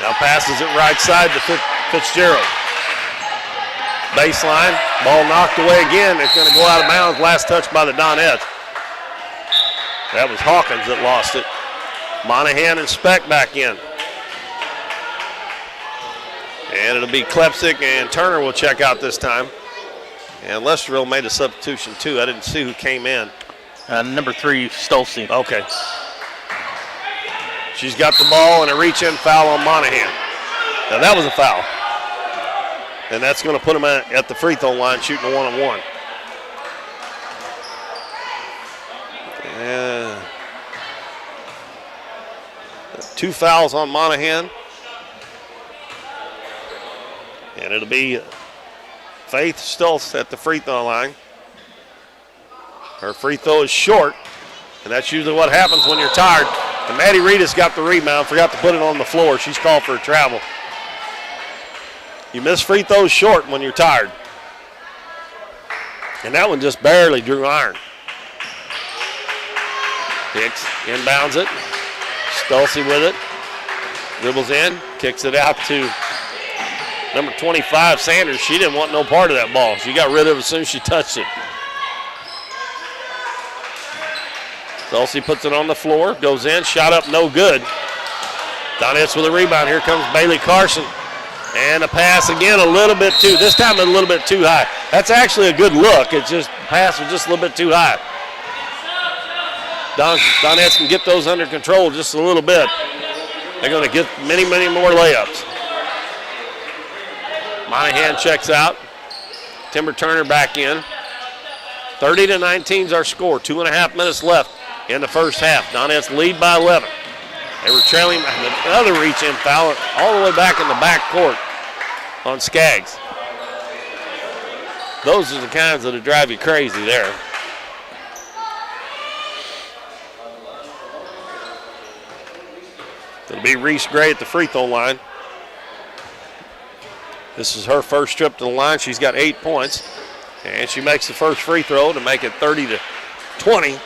Now passes it right side to Fitzgerald. Baseline, ball knocked away again. It's going to go out of bounds. Last touch by the Donettes. That was Hawkins that lost it. Monahan and Speck back in. And it'll be Klepsik and Turner will check out this time. And Lesterville made a substitution too. I didn't see who came in. Number 3, Stolze. Okay. She's got the ball and a reach-in foul on Monahan. Now that was a foul. And that's going to put him at the free throw line shooting a one-on-one. Yeah. 2 fouls on Monahan. And it'll be Faith Stolze at the free throw line. Her free throw is short, and that's usually what happens when you're tired. And Maddie Reedus got the rebound, forgot to put it on the floor. She's called for a travel. You miss free throws short when you're tired. And that one just barely drew iron. Hicks inbounds it. Stolze with it. Dribbles in, kicks it out to number 25, Sanders. She didn't want no part of that ball. She got rid of it as soon as she touched it. Stolze puts it on the floor, goes in, shot up, no good. Donettes with a rebound. Here comes Bailey Carson. And a pass again a little bit too, this time a little bit too high. That's actually a good look. It's just, pass was just a little bit too high. Donettes can get those under control just a little bit. They're going to get many, many more layups. Monahan checks out. Timber Turner back in. 30-19 is our score. 2.5 minutes left in the first half. Donettes lead by 11. They were trailing another reach-in foul all the way back in the back court on Skaggs. Those are the kinds that drive you crazy there. It'll be Reese Gray at the free throw line. This is her first trip to the line. She's got 8 points. And she makes the first free throw to make it 30-20.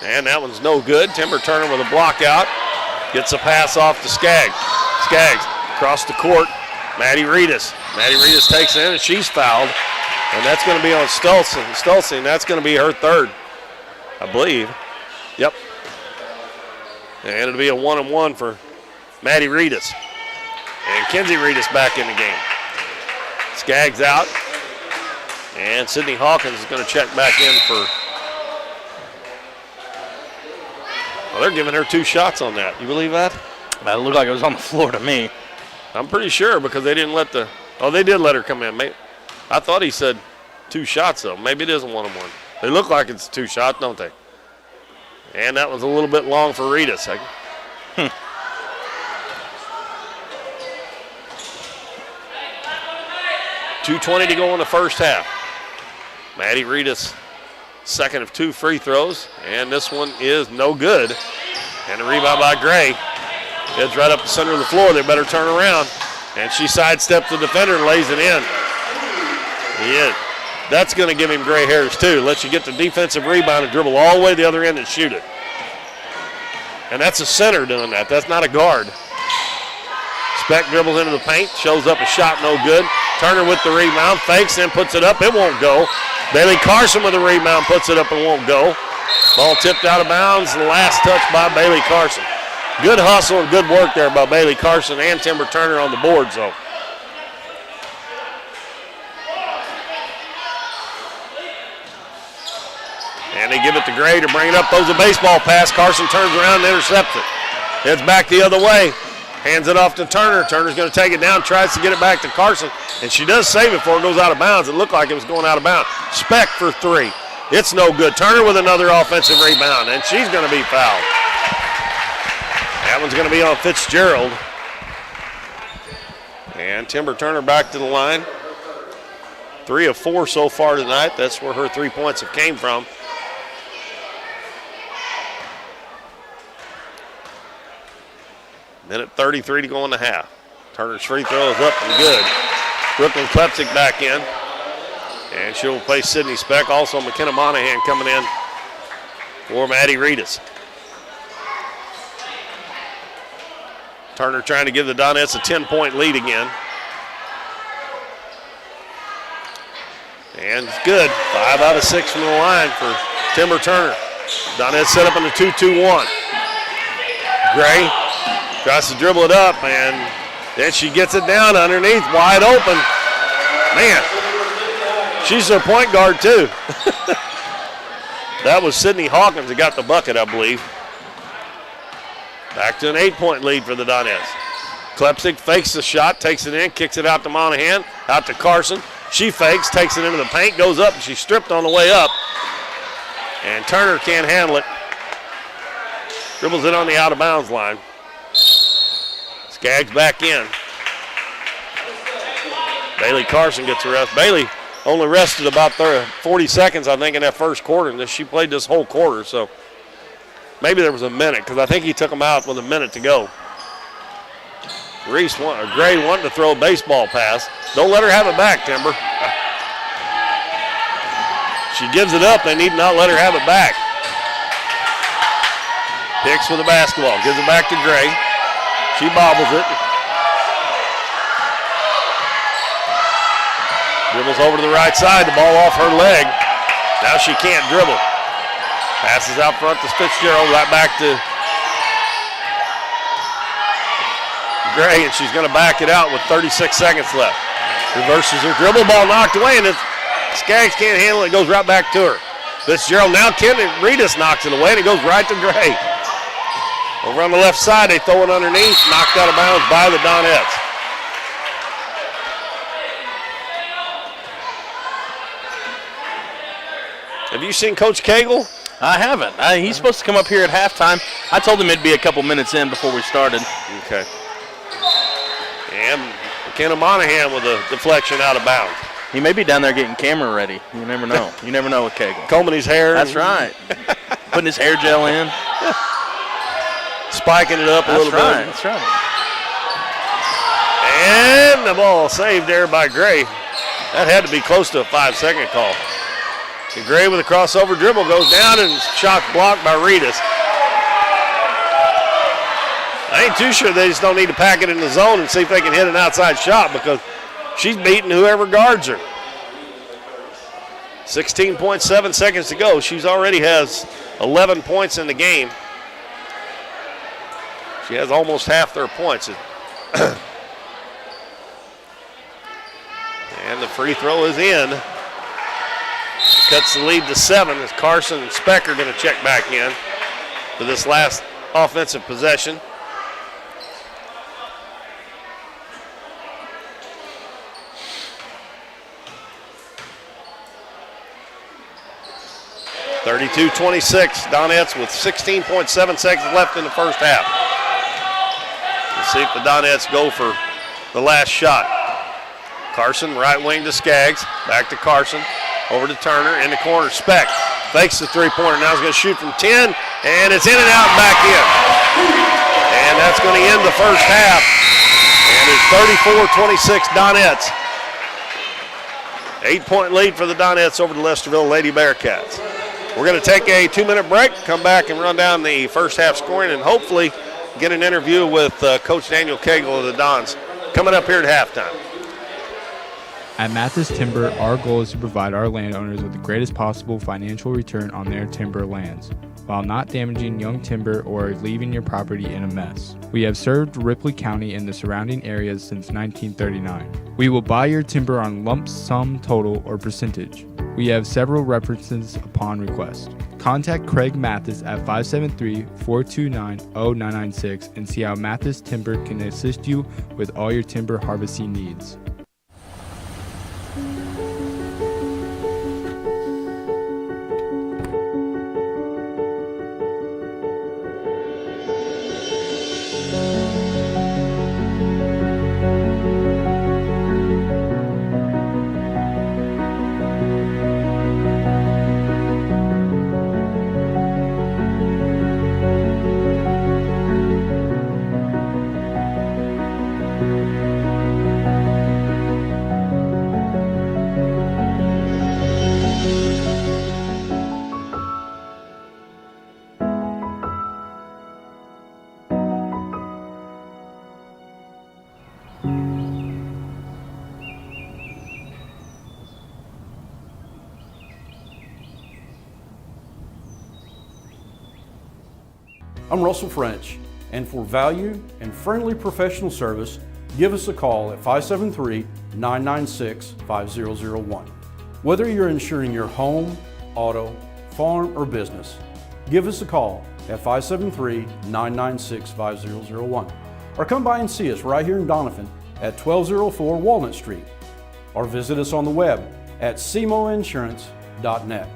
And that one's no good. Timber Turner with a block out. Gets a pass off to Skaggs. Skaggs across the court. Maddie Reedus. Maddie Reedus takes it in and she's fouled. And that's going to be on Stolze. Stolze, and that's going to be her third, I believe. Yep. And it'll be a 1-on-1 for Maddie Reedus. And Kenzie Reedus back in the game. Skaggs out. And Sydney Hawkins is going to check back in for. Well, they're giving her 2 shots on that. You believe that? It looked like it was on the floor to me. I'm pretty sure because they didn't let they did let her come in. Maybe, I thought he said 2 shots, though. Maybe it is a 1-on-1. They look like it's 2 shots, don't they? And that was a little bit long for Reedus. 2:20 to go in the first half. Maddie Reedus, second of 2 free throws, and this one is no good. And a rebound by Gray. Heads right up the center of the floor. They better turn around. And she sidesteps the defender and lays it in. Yeah, that's going to give him gray hairs too. Let you get the defensive rebound and dribble all the way to the other end and shoot it. And that's a center doing that. That's not a guard. Speck dribbles into the paint, shows up a shot, no good. Turner with the rebound, fakes and puts it up. It won't go. Bailey Carson with the rebound, puts it up and won't go. Ball tipped out of bounds. The last touch by Bailey Carson. Good hustle and good work there by Bailey Carson and Timber Turner on the boards, though. And they give it to Gray to bring it up. Throws a baseball pass. Carson turns around and intercepts it. Heads back the other way. Hands it off to Turner. Turner's going to take it down, tries to get it back to Carson, and she does save it before it goes out of bounds. It looked like it was going out of bounds. Speck for three. It's no good. Turner with another offensive rebound, and she's going to be fouled. That one's going to be on Fitzgerald. And Timber Turner back to the line. 3 of 4 so far tonight. That's where her 3 points have came from. Minute 33 to go in the half. Turner's free throw is up and good. Brooklyn Klepsik back in. And she'll play Sydney Speck. Also McKenna Monahan coming in for Maddie Reedus. Turner trying to give the Donettes a 10-point lead again. And it's good. 5 out of 6 from the line for Timber Turner. Donettes set up in the 2-2-1. Gray tries to dribble it up, and then she gets it down underneath, wide open. Man, she's their point guard too. That was Sydney Hawkins that got the bucket, I believe. Back to an 8-point lead for the Donettes. Klepsik fakes the shot, takes it in, kicks it out to Monahan, out to Carson. She fakes, takes it into the paint, goes up, and she's stripped on the way up. And Turner can't handle it. Dribbles it on the out-of-bounds line. Skaggs back in. Bailey Carson gets a rest. Bailey only rested about 40 seconds, I think, in that first quarter. And she played this whole quarter, so maybe there was a minute, because I think he took them out with a minute to go. Gray wanted to throw a baseball pass. Don't let her have it back, Timber. She gives it up. They need to not let her have it back. Hicks with the basketball. Gives it back to Gray. She bobbles it. Dribbles over to the right side. The ball off her leg. Now she can't dribble. Passes out front to Fitzgerald. Right back to Gray, and she's going to back it out with 36 seconds left. Reverses her dribble. Ball knocked away, and Skaggs can't handle it. It goes right back to her. Fitzgerald now Reedus knocks it away, and it goes right to Gray. Over on the left side, they throw it underneath, knocked out of bounds by the Donettes. Have you seen Coach Cagle? I haven't. He's supposed to come up here at halftime. I told him it'd be a couple minutes in before we started. Okay. And McKenna Monahan with a deflection out of bounds. He may be down there getting camera ready. You never know. You never know with Cagle. Combing his hair. That's right. Putting his hair gel in. Spiking it up a little bit. That's right. And the ball saved there by Gray. That had to be close to a 5-second call. And Gray with a crossover dribble goes down and shot blocked by Reedus. I ain't too sure they just don't need to pack it in the zone and see if they can hit an outside shot, because she's beating whoever guards her. 16.7 seconds to go. She's already has 11 points in the game. She has almost half their points. And the free throw is in. Cuts the lead to 7 as Carson and Speck are going to check back in for this last offensive possession. (32-26). Donettes with 16.7 seconds left in the first half. Let's see if the Donettes go for the last shot. Carson, right wing to Skaggs. Back to Carson. Over to Turner. In the corner, Speck. Fakes the three-pointer. Now he's going to shoot from 10. And it's in and out and back in. And that's going to end the first half. And it's 34-26 Donettes. 8-point lead for the Donettes over the Lesterville Lady Bearcats. We're going to take a 2-minute break, come back and run down the first half scoring, and hopefully get an interview with Coach Daniel Cagle of the Dons coming up here at halftime. At Mathis Timber, our goal is to provide our landowners with the greatest possible financial return on their timber lands, while not damaging young timber or leaving your property in a mess. We have served Ripley County and the surrounding areas since 1939. We will buy your timber on lump sum total or percentage. We have several references upon request. Contact Craig Mathis at 573-429-0996 and see how Mathis Timber can assist you with all your timber harvesting needs. I'm Russell French, and for value and friendly professional service, give us a call at 573-996-5001. Whether you're insuring your home, auto, farm, or business, give us a call at 573-996-5001. Or come by and see us right here in Doniphan at 1204 Walnut Street. Or visit us on the web at cmoinsurance.net.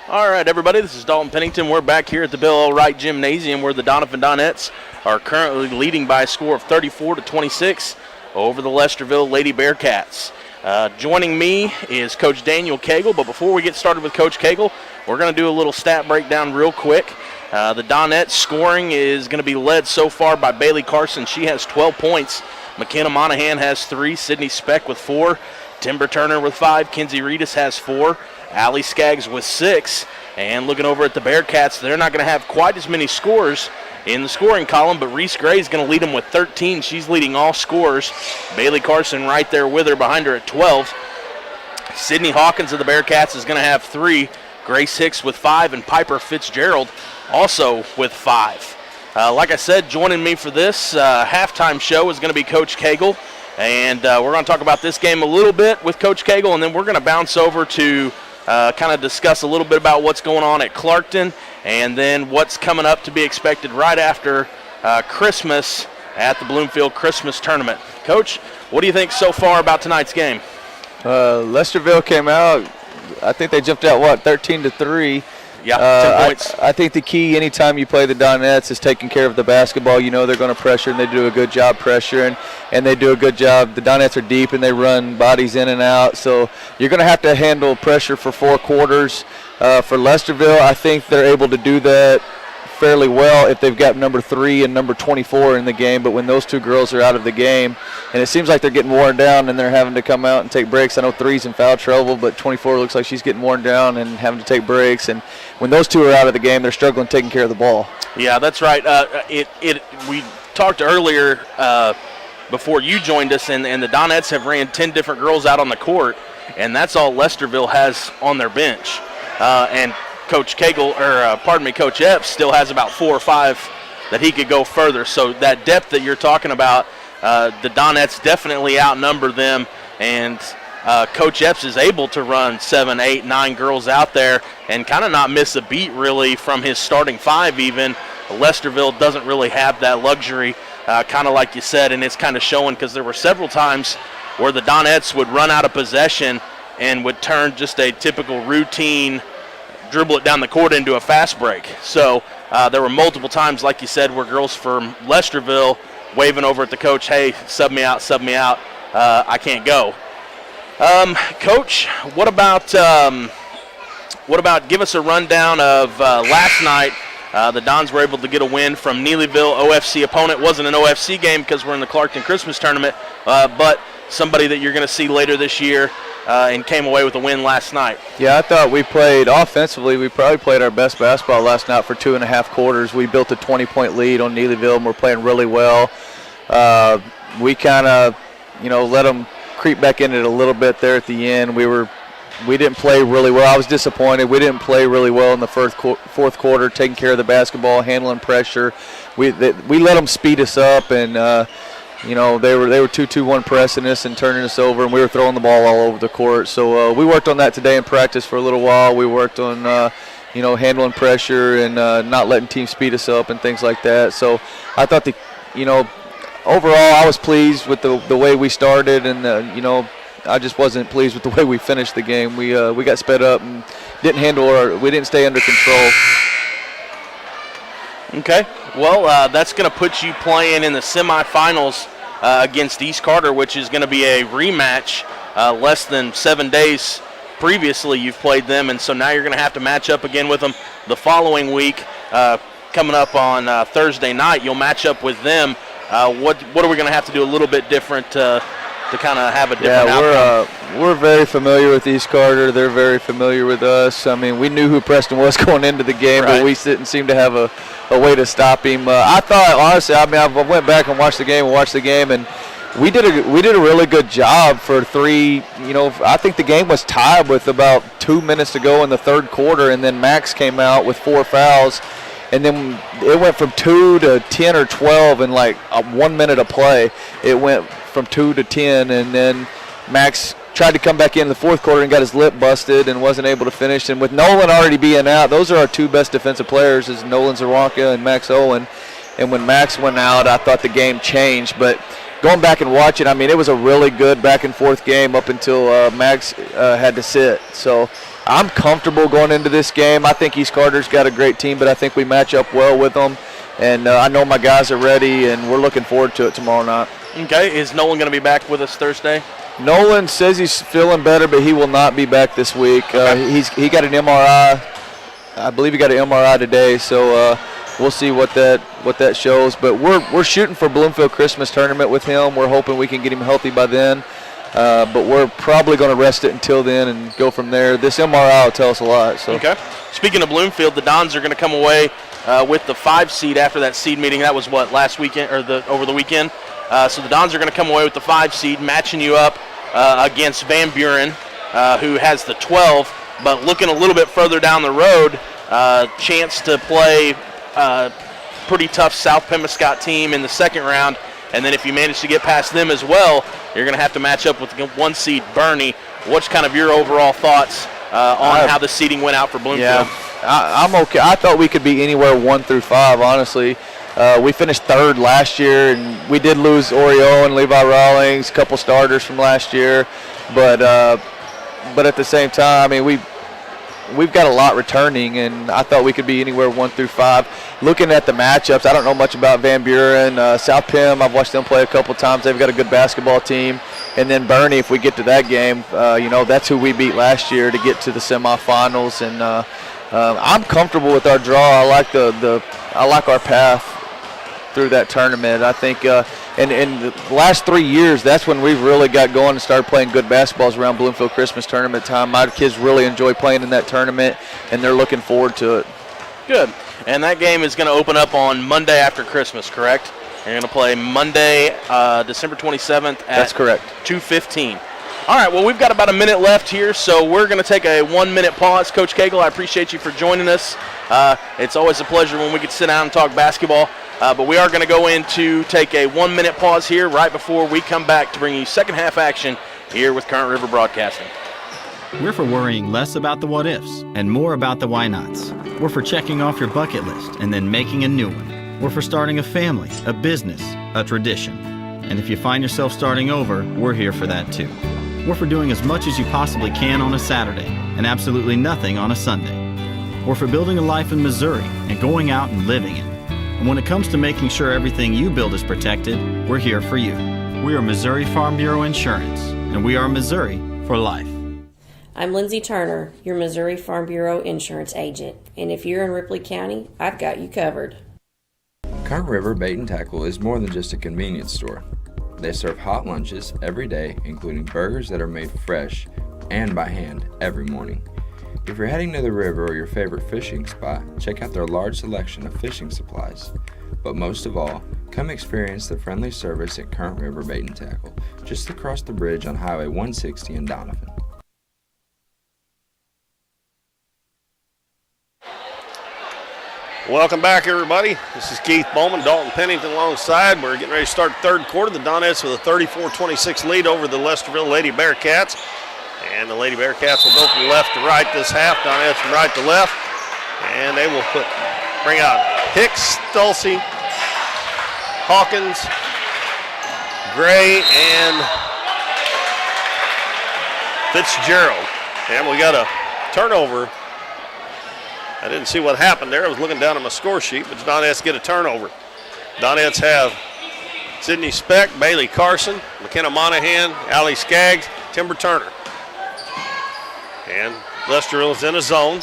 All right, everybody, this is Dalton Pennington. We're back here at the Bill L. Wright Gymnasium where the Doniphan Donettes are currently leading by a score of 34-26 over the Lesterville Lady Bearcats. Joining me is Coach Daniel Cagle, but before we get started with Coach Cagle, we're going to do a little stat breakdown real quick. The Donettes scoring is going to be led so far by Bailey Carson. She has 12 points. McKenna Monahan has 3, Sydney Speck with 4, Timber Turner with 5, Kinsey Reedus has 4, Allie Skaggs with 6, and looking over at the Bearcats, they're not going to have quite as many scores in the scoring column, but Reese Gray is going to lead them with 13. She's leading all scorers. Bailey Carson right there with her, behind her at 12. Sydney Hawkins of the Bearcats is going to have 3, Grace Hicks with 5, and Piper Fitzgerald also with 5. Like I said, joining me for this halftime show is going to be Coach Cagle, and we're going to talk about this game a little bit with Coach Cagle, and then we're going to bounce over to kind of discuss a little bit about what's going on at Clarkton and then what's coming up to be expected right after Christmas at the Bloomfield Christmas Tournament. Coach, what do you think so far about tonight's game? Lesterville came out, I think they jumped out, 13-3. Yeah, 10 points. I think the key anytime you play the Donettes is taking care of the basketball. You know they're going to pressure, and they do a good job pressuring, and they do a good job. The Donettes are deep, and they run bodies in and out. So you're going to have to handle pressure for 4 quarters. For Lesterville, I think they're able to do that fairly well if they've got number 3 and number 24 in the game. But when those 2 girls are out of the game, and it seems like they're getting worn down and they're having to come out and take breaks. I know 3's in foul trouble, but 24 looks like she's getting worn down and having to take breaks. And when those 2 are out of the game, they're struggling taking care of the ball. Yeah, that's right. We talked earlier before you joined us, and the Donettes have ran 10 different girls out on the court, and that's all Lesterville has on their bench. And Coach Coach Epps still has about 4 or 5 that he could go further. So that depth that you're talking about, the Donettes definitely outnumber them, and Coach Epps is able to run 7, 8, 9 girls out there and kind of not miss a beat really from his starting 5 even. Lesterville doesn't really have that luxury, kind of like you said, and it's kind of showing because there were several times where the Donettes would run out of possession and would turn just a typical routine dribble it down the court into a fast break. So there were multiple times, like you said, where girls from Lesterville waving over at the coach, hey, sub me out, I can't go. Coach, what about give us a rundown of last night? The Dons were able to get a win from Neelyville OFC opponent. It wasn't an OFC game because we're in the Clarkton Christmas Tournament, but somebody that you're going to see later this year. and came away with a win last night. Yeah, I thought we played offensively. We probably played our best basketball last night for 2.5 quarters. We built a 20-point lead on Neelyville, and we're playing really well. We kind of, let them creep back in it a little bit there at the end. We didn't play really well. I was disappointed. We didn't play really well in the fourth quarter, taking care of the basketball, handling pressure. We let them speed us up, and they were 2-2-1 pressing us and turning us over, and we were throwing the ball all over the court. So we worked on that today in practice for a little while. We worked on handling pressure and not letting teams speed us up and things like that. So I thought overall I was pleased with the way we started, and I just wasn't pleased with the way we finished the game. We got sped up and we didn't stay under control. Okay, well, that's going to put you playing in the semifinals against East Carter, which is going to be a rematch. Less than 7 days previously you've played them, and so now you're going to have to match up again with them the following week. Coming up on Thursday night, you'll match up with them. What are we going to have to do a little bit different to kind of have a different outcome? We're very familiar with East Carter. They're very familiar with us. I mean, we knew who Preston was going into the game, right, but we didn't seem to have a way to stop him. I thought, honestly, I went back and watched the game, and we did a really good job for 3. I think the game was tied with about 2 minutes to go in the third quarter, and then Max came out with 4 fouls. And then it went from 2 to 10 or 12 in like 1 minute of play. It went from 2 to 10, and then Max tried to come back in the fourth quarter and got his lip busted and wasn't able to finish. And with Nolan already being out, those are our 2 best defensive players, is Nolan Zawanka and Max Owen. And when Max went out, I thought the game changed. But going back and watching, it was a really good back and forth game up until Max had to sit. So I'm comfortable going into this game. I think East Carter's got a great team, but I think we match up well with them. And I know my guys are ready, and we're looking forward to it tomorrow night. Okay, is Nolan going to be back with us Thursday? Nolan says he's feeling better, but he will not be back this week. Okay. He got an MRI. I believe he got an MRI today, so we'll see what that shows. But we're shooting for Bloomfield Christmas tournament with him. We're hoping we can get him healthy by then. But we're probably going to rest it until then and go from there. This MRI will tell us a lot. So. Okay. Speaking of Bloomfield, the Dons are going to come away with the 5 seed after that seed meeting. That was last weekend or over the weekend. So the Dons are going to come away with the 5 seed, matching you up against Van Buren, who has the 12. But looking a little bit further down the road, chance to play pretty tough South Pemiscot team in the second round. And then if you manage to get past them as well, you're going to have to match up with 1 seed Bernie. What's kind of your overall thoughts on how the seeding went out for Bloomfield? Yeah, I'm okay. I thought we could be anywhere 1 through 5, honestly. We finished 3rd last year, and we did lose Oreo and Levi Rawlings, a couple starters from last year. But at the same time, we've got a lot returning, and I thought we could be anywhere 1 through 5. Looking at the matchups, I don't know much about Van Buren. South Pem, I've watched them play a couple times. They've got a good basketball team. And then Bernie, if we get to that game, that's who we beat last year to get to the semifinals. And I'm comfortable with our draw. I like our path through that tournament. I think in the last 3 years, that's when we've really got going and started playing good basketballs around Bloomfield Christmas tournament time. My kids really enjoy playing in that tournament, and they're looking forward to it. Good. And that game is going to open up on Monday after Christmas, correct? You're going to play Monday, December 27th at That's correct. 2:15. All right, well, we've got about a minute left here, so we're going to take a 1-minute pause. Coach Cagle, I appreciate you for joining us. It's always a pleasure when we get to sit down and talk basketball. But we are going to go in to take a 1-minute pause here right before we come back to bring you second half action here with Current River Broadcasting. We're for worrying less about the what-ifs and more about the why-nots. We're for checking off your bucket list and then making a new one. We're for starting a family, a business, a tradition. And if you find yourself starting over, we're here for that too. We're for doing as much as you possibly can on a Saturday and absolutely nothing on a Sunday. We're for building a life in Missouri and going out and living it. And when it comes to making sure everything you build is protected, we're here for you. We are Missouri Farm Bureau Insurance, and we are Missouri for life. I'm Lindsay Turner, your Missouri Farm Bureau insurance agent, and if you're in Ripley County, I've got you covered. Current River Bait and Tackle is more than just a convenience store. They serve hot lunches every day, including burgers that are made fresh, and by hand every morning. If you're heading to the river or your favorite fishing spot, check out their large selection of fishing supplies. But most of all, come experience the friendly service at Current River Bait and Tackle, just across the bridge on Highway 160 in Doniphan. Welcome back, everybody. This is Keith Bowman, Dalton Pennington alongside. We're getting ready to start third quarter. The Donettes with a 34-26 lead over the Lesterville Lady Bearcats. And the Lady Bearcats will go from left to right this half. Donettes from right to left. And they will bring out Hicks, Stolze, Hawkins, Gray, and Fitzgerald. And we got a turnover. I didn't see what happened there. I was looking down at my score sheet, but the Donettes get a turnover. Donettes have Sydney Speck, Bailey Carson, McKenna Monahan, Allie Skaggs, Timber Turner. And Lesterville is in a zone.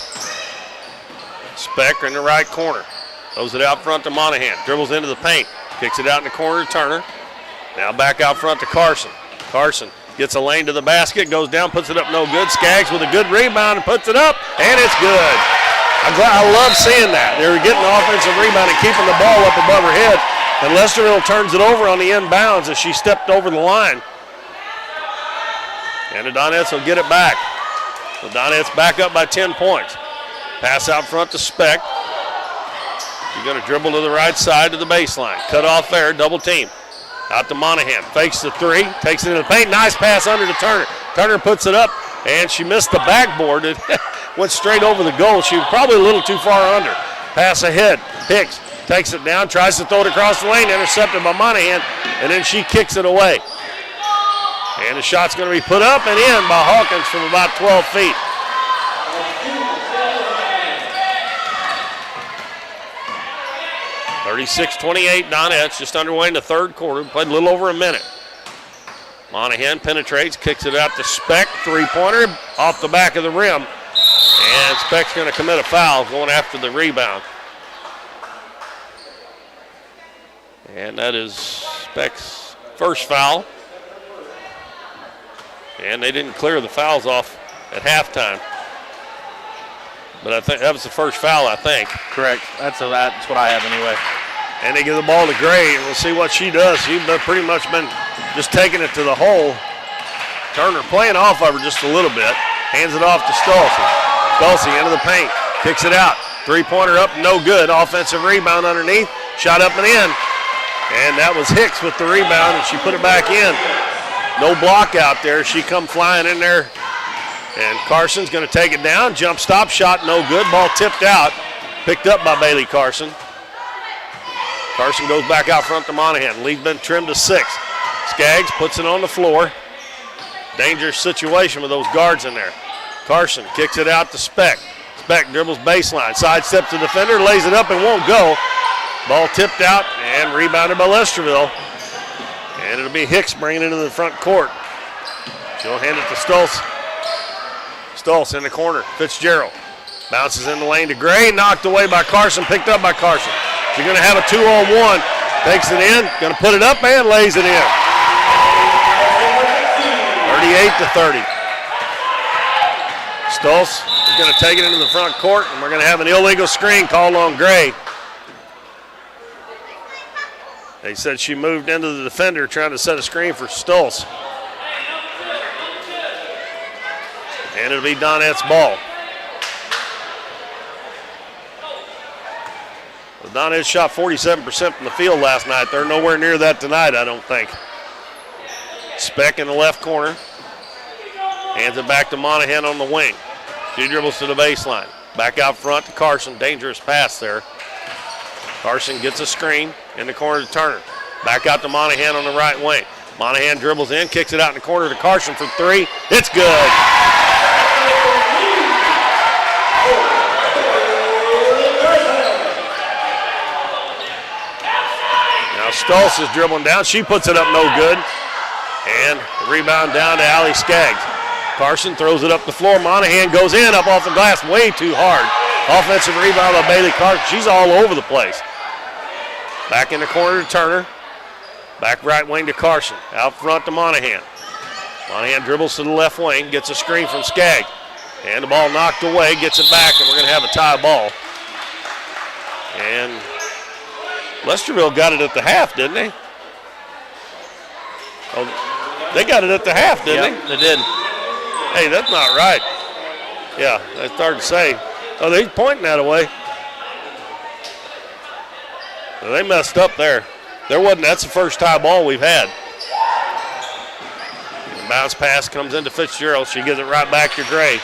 Speck in the right corner. Throws it out front to Monahan. Dribbles into the paint. Kicks it out in the corner to Turner. Now back out front to Carson. Carson gets a lane to the basket, goes down, puts it up no good. Skaggs with a good rebound and puts it up, and it's good. I love seeing that. They were getting the offensive rebound and keeping the ball up above her head. And Lesterville turns it over on the inbounds as she stepped over the line. And the Donettes will get it back. The Donettes back up by 10 points. Pass out front to Speck. She's going to dribble to the right side to the baseline. Cut off there, double team. Out to Monahan. Fakes the three, takes it into the paint. Nice pass under to Turner. Turner puts it up, and she missed the backboard. It went straight over the goal. She was probably a little too far under. Pass ahead. Hicks takes it down, tries to throw it across the lane, intercepted by Monahan, and then she kicks it away. And the shot's going to be put up and in by Hawkins from about 12 feet. (36-28) Donettes, just underway in the third quarter. Played a little over a minute. Monahan penetrates, kicks it out to Speck. Three-pointer off the back of the rim. And Speck's going to commit a foul going after the rebound. And that is Speck's first foul. And they didn't clear the fouls off at halftime. But I think that was the first foul, I think. Correct. That's what I have anyway. And they give the ball to Gray, and we'll see what she does. She's pretty much been just taking it to the hole. Turner playing off of her just a little bit. Hands it off to Stolze. Stolze into the paint. Kicks it out. Three-pointer up, no good. Offensive rebound underneath. Shot up and in. And that was Hicks with the rebound, and she put it back in. No block out there. She come flying in there. And Carson's going to take it down. Jump stop shot, no good. Ball tipped out. Picked up by Bailey Carson. Carson goes back out front to Monahan. Lead's been trimmed to 6. Skaggs puts it on the floor. Dangerous situation with those guards in there. Carson kicks it out to Speck. Speck dribbles baseline. Sidesteps the defender, lays it up and won't go. Ball tipped out and rebounded by Lesterville. And it'll be Hicks bringing it into the front court. She'll hand it to Stolze. Stolze in the corner. Fitzgerald bounces in the lane to Gray. Knocked away by Carson. Picked up by Carson. She's going to have a 2-on-1. Takes it in. Going to put it up and lays it in. 38-30. Stolze is going to take it into the front court, and we're going to have an illegal screen called on Gray. They said she moved into the defender trying to set a screen for Stolze. And it'll be Donette's ball. The Donettes shot 47% from the field last night. They're nowhere near that tonight, I don't think. Speck in the left corner. Hands it back to Monahan on the wing. She dribbles to the baseline. Back out front to Carson. Dangerous pass there. Carson gets a screen in the corner to Turner. Back out to Monahan on the right wing. Monahan dribbles in, kicks it out in the corner to Carson for 3. It's good. Now Stolze is dribbling down. She puts it up no good. And the rebound down to Allie Skaggs. Carson throws it up the floor. Monahan goes in, up off the glass, way too hard. Offensive rebound by Bailey Carson. She's all over the place. Back in the corner to Turner. Back right wing to Carson. Out front to Monahan. Monahan dribbles to the left wing, gets a screen from Skaggs. And the ball knocked away, gets it back, and we're going to have a tie ball. And Lesterville got it at the half, didn't they? Oh, they got it at the half, didn't they? They did. Hey, that's not right. Yeah, that's hard to say. Oh, they're pointing that away. Well, they messed up there. That's the first tie ball we've had. The bounce pass comes into Fitzgerald. She gives it right back to Gray.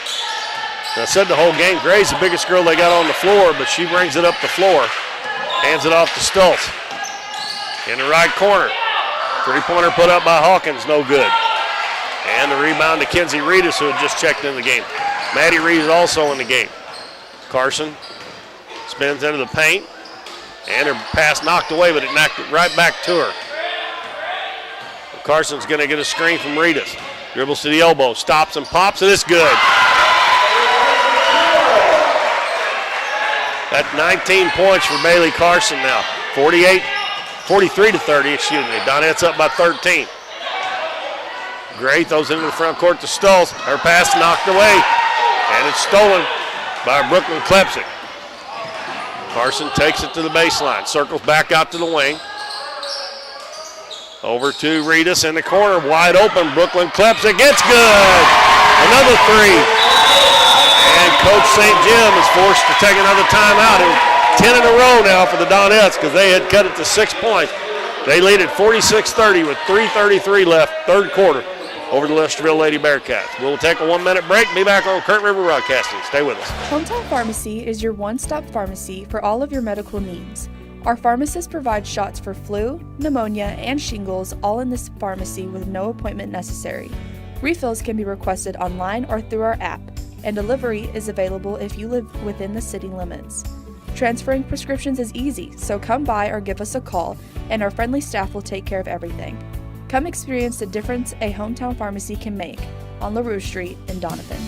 I said the whole game, Gray's the biggest girl they got on the floor, but she brings it up the floor. Hands it off to Stoltz. In the right corner. Three-pointer put up by Hawkins, no good. And the rebound to Kenzie Reedus, who had just checked in the game. Maddie Reed is also in the game. Carson spins into the paint. And her pass knocked away, but it knocked it right back to her. Carson's going to get a screen from Reedus. Dribbles to the elbow, stops and pops, and it's good. That's 19 points for Bailey Carson now. 43 to 30, excuse me. Donettes up by 13. Gray throws into the front court to Stoltz. Her pass knocked away, and it's stolen by Brooklyn Klepsik. Carson takes it to the baseline, circles back out to the wing. Over to Reedus in the corner, wide open. Brooklyn Klepsik, it's good. Another three. And Coach St. Jim is forced to take another timeout. It was 10 in a row now for the Donettes because they had cut it to 6 points. They lead at 46-30 with 3:33 left, third quarter, over the Lesterville Lady Bearcats. We'll take a 1-minute break. Be back on Current River Broadcasting. Stay with us. Hometown Pharmacy is your one-stop pharmacy for all of your medical needs. Our pharmacist provides shots for flu, pneumonia, and shingles all in this pharmacy with no appointment necessary. Refills can be requested online or through our app, and delivery is available if you live within the city limits. Transferring prescriptions is easy, so come by or give us a call, and our friendly staff will take care of everything. Come experience the difference a hometown pharmacy can make on LaRue Street in Doniphan.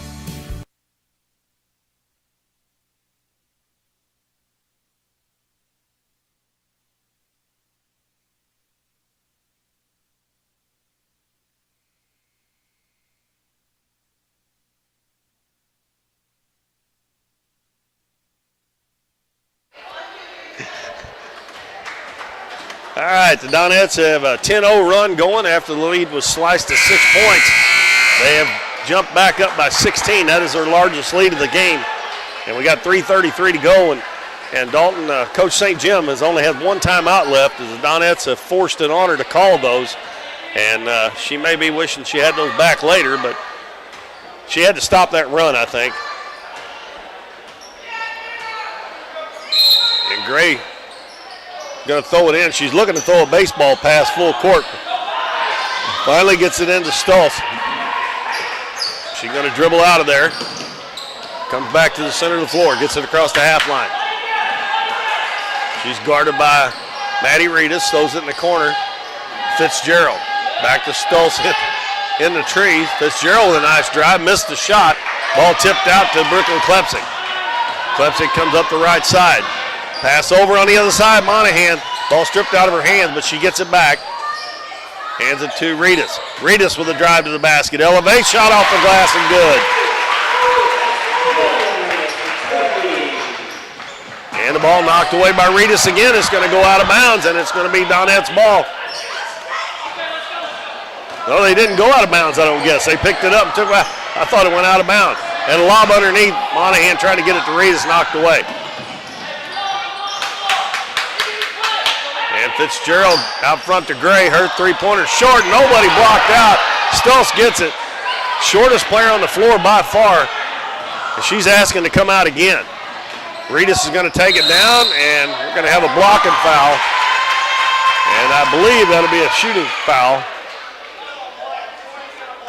All right, the Donettes have a 10-0 run going after the lead was sliced to 6 points. They have jumped back up by 16. That is their largest lead of the game. And we got 3:33 to go. And Dalton, Coach St. Jim, has only had one timeout left as the Donettes have forced it on her to call those. And she may be wishing she had those back later, but she had to stop that run, I think. And Gray going to throw it in. She's looking to throw a baseball pass full court. Finally gets it into Stoltz. She's going to dribble out of there. Comes back to the center of the floor. Gets it across the half line. She's guarded by Maddie Reedus. Throws it in the corner. Fitzgerald. Back to Stoltz in the trees. Fitzgerald with a nice drive. Missed the shot. Ball tipped out to Brooklyn Klepsik. Klepsik comes up the right side. Pass over on the other side, Monahan. Ball stripped out of her hands, but she gets it back. Hands it to Reedus. Reedus with a drive to the basket. Elevate, shot off the glass and good. And the ball knocked away by Reedus again. It's going to go out of bounds, and it's going to be Donette's ball. No, they didn't go out of bounds, I don't guess. They picked it up and took it out. I thought it went out of bounds. And a lob underneath. Monahan trying to get it to Reedus, knocked away. And Fitzgerald out front to Gray. Her three-pointer short. Nobody blocked out. Stoltz gets it. Shortest player on the floor by far. And she's asking to come out again. Reedus is going to take it down, and we're going to have a blocking foul. And I believe that'll be a shooting foul.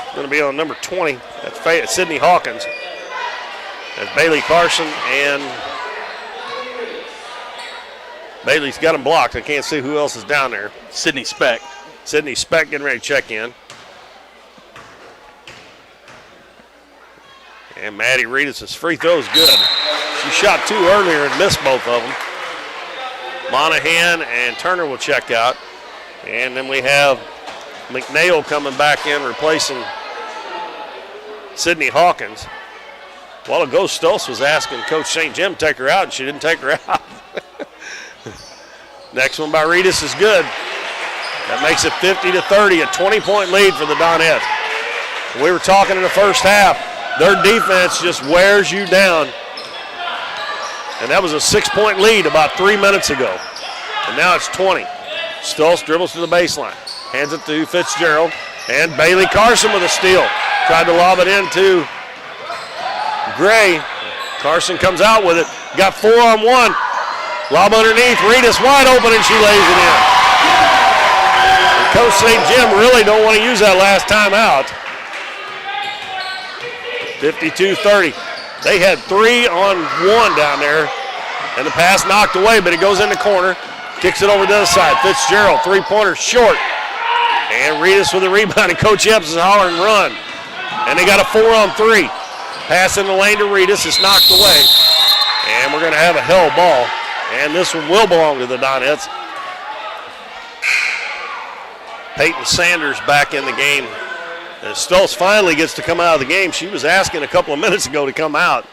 It's going to be on number 20. That's Sydney Hawkins. That's Bailey Carson, and Bailey's got him blocked. I can't see who else is down there. Sydney Speck. Sydney Speck getting ready to check in. And Maddie Reedus' free throw is good. She shot two earlier and missed both of them. Monahan and Turner will check out. And then we have Mcnail coming back in, replacing Sydney Hawkins. A while ago, Stoltz was asking Coach St. Jim to take her out, and she didn't take her out. Next one by Reedus is good. That makes it 50-30, a 20-point lead for the Donettes. We were talking in the first half, their defense just wears you down. And that was a 6-point lead about 3 minutes ago. And now it's 20. Stoltz dribbles to the baseline, hands it to Fitzgerald, and Bailey Carson with a steal. Tried to lob it into Gray. Carson comes out with it. Got 4-on-1. Lob underneath. Reedus wide open, and she lays it in. And Coach St. Jim really don't want to use that last timeout. 52-30. They had 3-on-1 down there, and the pass knocked away, but it goes in the corner. Kicks it over to the other side. Fitzgerald, three-pointer short. And Reedus with a rebound, and Coach Epps is hollering run. And they got a 4-on-3. Pass in the lane to Reedus. It's knocked away. And we're going to have a hell ball. And this one will belong to the Donettes. Peyton Sanders back in the game. And Stoltz finally gets to come out of the game. She was asking a couple of minutes ago to come out.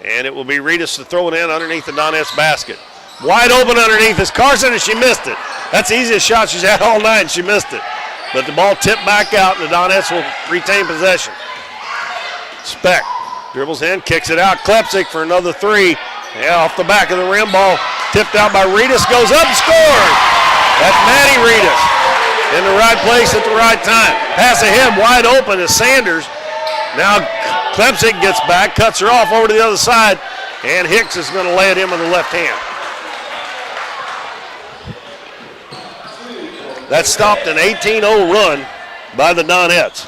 And it will be Reedus to throw it in underneath the Donettes basket. Wide open underneath is Carson, and she missed it. That's the easiest shot she's had all night, and she missed it. But the ball tipped back out, and the Donettes will retain possession. Speck dribbles in, kicks it out. Klepsik for another three. Yeah, off the back of the rim. Ball tipped out by Reedus. Goes up and scores. That's Maddie Reedus in the right place at the right time. Pass ahead, wide open is Sanders. Now Klepsik gets back, cuts her off over to the other side, and Hicks is going to lay it in with the left hand. That stopped an 18-0 run by the Donettes.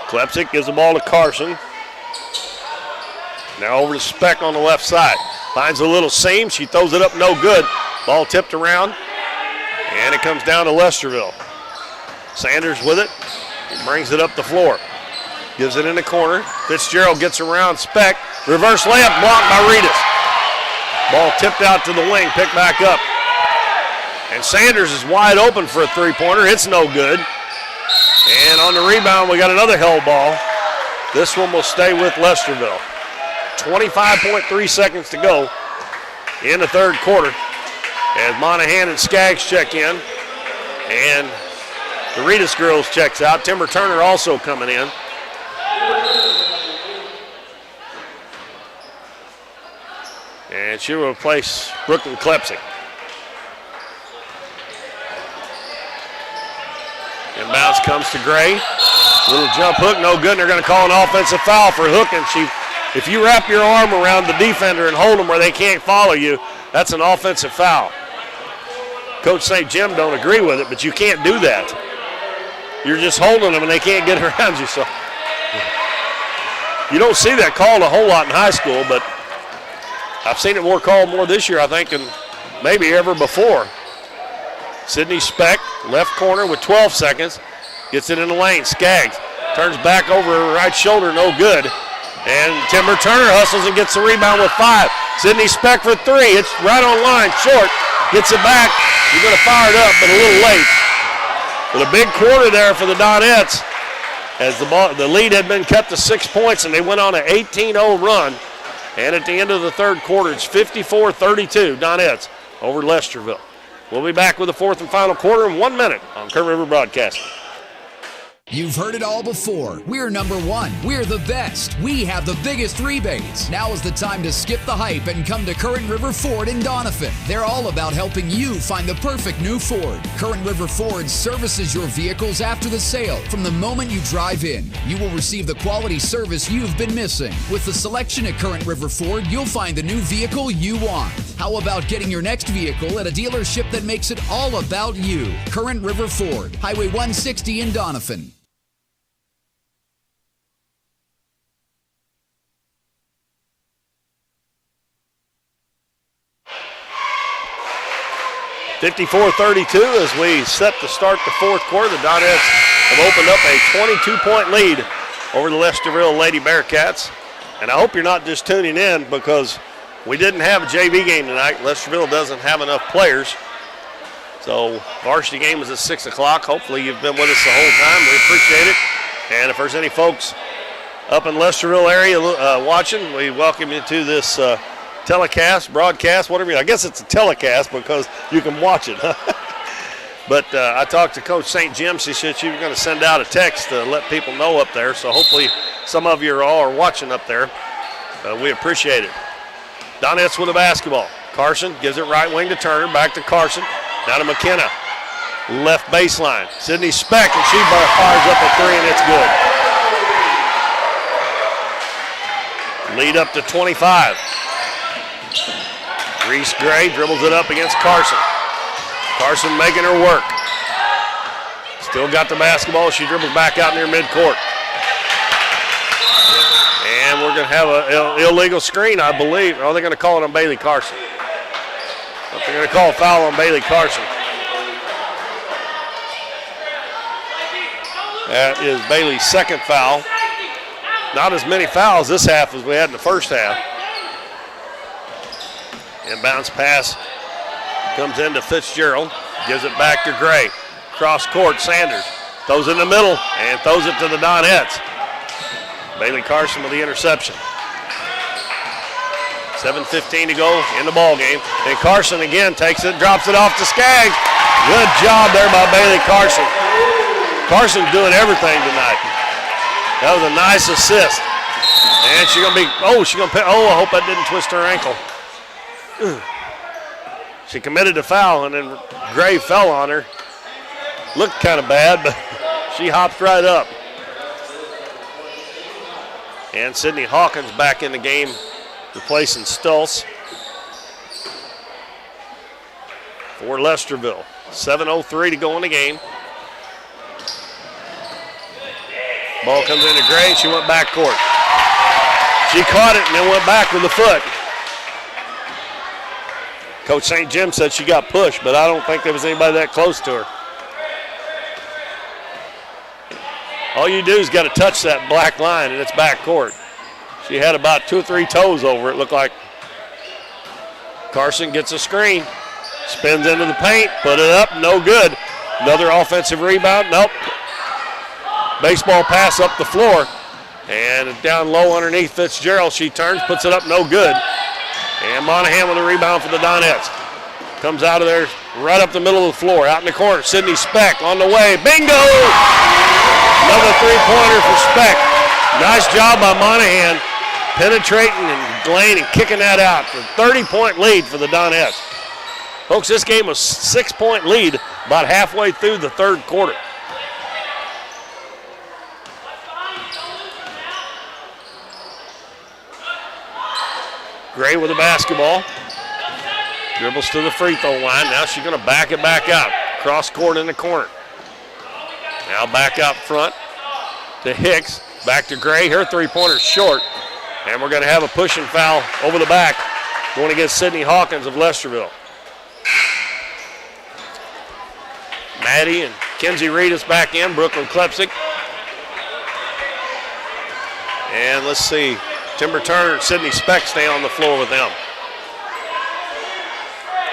Klepsik gives the ball to Carson. Now over to Speck on the left side. Finds a little seam. She throws it up, no good. Ball tipped around, and it comes down to Lesterville. Sanders with it. He brings it up the floor. Gives it in the corner. Fitzgerald gets around Speck. Reverse layup blocked by Reedus. Ball tipped out to the wing, picked back up. And Sanders is wide open for a three-pointer. It's no good. And on the rebound, we got another hell ball. This one will stay with Lesterville. 25.3 seconds to go in the third quarter as Monahan and Skaggs check in. And the Reedus girls checks out. Timber Turner also coming in. And she will replace Brooklyn Klepsik. Inbounds comes to Gray. Little jump hook, no good. And they're going to call an offensive foul for hooking. If you wrap your arm around the defender and hold them where they can't follow you, that's an offensive foul. Coach St. Jim don't agree with it, but you can't do that. You're just holding them and they can't get around you. So you don't see that called a whole lot in high school, but I've seen it called more this year, I think, than maybe ever before. Sydney Speck, left corner with 12 seconds, gets it in the lane. Skaggs turns back over her right shoulder, no good. And Timber Turner hustles and gets the rebound with 5. Sydney Speck for 3. It's right on line, short. Gets it back. He's going to fire it up, but a little late. But a big quarter there for the Donettes as the lead had been cut to 6 points, and they went on an 18-0 run. And at the end of the third quarter, it's 54-32, Donettes over Lesterville. We'll be back with the fourth and final quarter in 1 minute on Current River Broadcasting. You've heard it all before. We're number one. We're the best. We have the biggest rebates. Now is the time to skip the hype and come to Current River Ford in Doniphan. They're all about helping you find the perfect new Ford. Current River Ford services your vehicles after the sale. From the moment you drive in, you will receive the quality service you've been missing. With the selection at Current River Ford, you'll find the new vehicle you want. How about getting your next vehicle at a dealership that makes it all about you? Current River Ford, Highway 160 in Doniphan. (54-32) as we set to start the fourth quarter. The Donettes have opened up a 22-point lead over the Lesterville Lady Bearcats. And I hope you're not just tuning in because we didn't have a JV game tonight. Lesterville doesn't have enough players. So varsity game is at 6 o'clock. Hopefully you've been with us the whole time. We appreciate it. And if there's any folks up in Lesterville area watching, we welcome you to this telecast, broadcast, whatever. I guess it's a telecast because you can watch it. But I talked to Coach St. Jim. She said she was going to send out a text to let people know up there. So hopefully some of you all are watching up there. We appreciate it. Donettes with the basketball. Carson gives it right wing to Turner. Back to Carson. Now to McKenna. Left baseline. Sydney Speck, and she fires up a three, and it's good. Lead up to 25. Reese Gray dribbles it up against Carson. Carson making her work. Still got the basketball. She dribbles back out near midcourt. And we're going to have an illegal screen, I believe. Oh, they're going to call it on Bailey Carson. But they're going to call a foul on Bailey Carson. That is Bailey's second foul. Not as many fouls this half as we had in the first half. Inbounds pass comes into Fitzgerald. Gives it back to Gray. Cross court, Sanders throws it in the middle and throws it to the Donettes. Bailey Carson with the interception. 7:15 to go in the ball game. And Carson again takes it, drops it off to Skaggs. Good job there by Bailey Carson. Carson's doing everything tonight. That was a nice assist. And she's going to be, I hope that didn't twist her ankle. She committed a foul, and then Gray fell on her. Looked kind of bad, but she hopped right up. And Sydney Hawkins back in the game, replacing Stultz for Lesterville. 7:03 to go in the game. Ball comes into Gray. She went back court. She caught it and then went back with the foot. Coach St. Jim said she got pushed, but I don't think there was anybody that close to her. All you do is got to touch that black line and it's back court. She had about 2 or 3 toes over it, looked like. Carson gets a screen, spins into the paint, put it up, no good. Another offensive rebound, nope. Baseball pass up the floor, and down low underneath Fitzgerald. She turns, puts it up, no good. And Monahan with a rebound for the Donettes. Comes out of there right up the middle of the floor, out in the corner. Sydney Speck on the way, bingo! Another three-pointer for Speck. Nice job by Monahan, penetrating and Lane and kicking that out. A 30-point lead for the Donettes. Folks, this game was a 6-point lead about halfway through the third quarter. Gray with the basketball. Dribbles to the free throw line. Now she's going to back it back out. Cross court in the corner. Now back out front to Hicks. Back to Gray. Her three-pointer's short. And we're going to have a pushing foul over the back going against Sydney Hawkins of Lesterville. Maddie and Kenzie Reedus back in. Brooklyn Klepsik. And let's see. Timber Turner and Sydney Speck stay on the floor with them.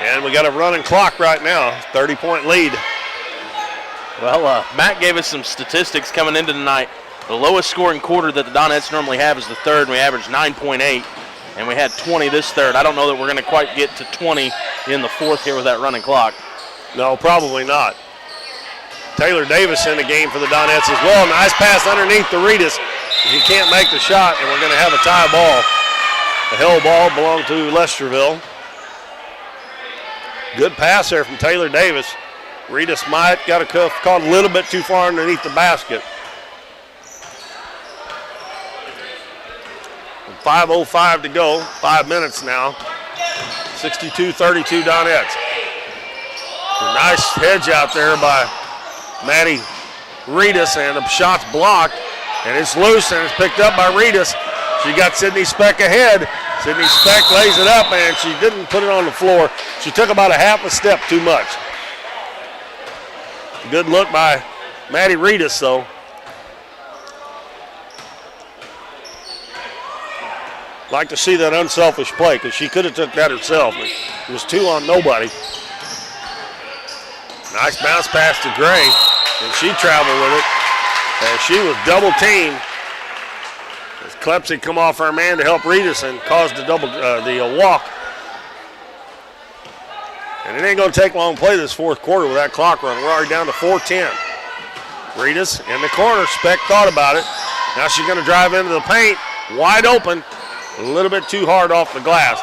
And we got a running clock right now. 30-point lead. Well, Matt gave us some statistics coming into tonight. The lowest scoring quarter that the Donettes normally have is the third, and we averaged 9.8, and we had 20 this third. I don't know that we're going to quite get to 20 in the fourth here with that running clock. No, probably not. Taylor Davis in the game for the Donettes as well. Nice pass underneath the Reedus. He can't make the shot, and we're going to have a tie ball. The hell ball belonged to Lesterville. Good pass there from Taylor Davis. Reedus might got caught a little bit too far underneath the basket. 5:05 to go, 5 minutes now. 62-32 Donettes. A nice hedge out there by Maddie Reedus, and the shot's blocked, and it's loose, and it's picked up by Reedus. She got Sydney Speck ahead. Sydney Speck lays it up, and she didn't put it on the floor. She took about a half a step too much. Good look by Maddie Reedus, though. Like to see that unselfish play, because she could have took that herself. It was 2 on nobody. Nice bounce pass to Gray, and she traveled with it. And she was double teamed as Klepsik come off her man to help Reedus and caused the walk. And it ain't going to take long to play this fourth quarter with that clock run. We're already down to 4:10. Reedus in the corner. Speck thought about it. Now she's going to drive into the paint. Wide open. A little bit too hard off the glass.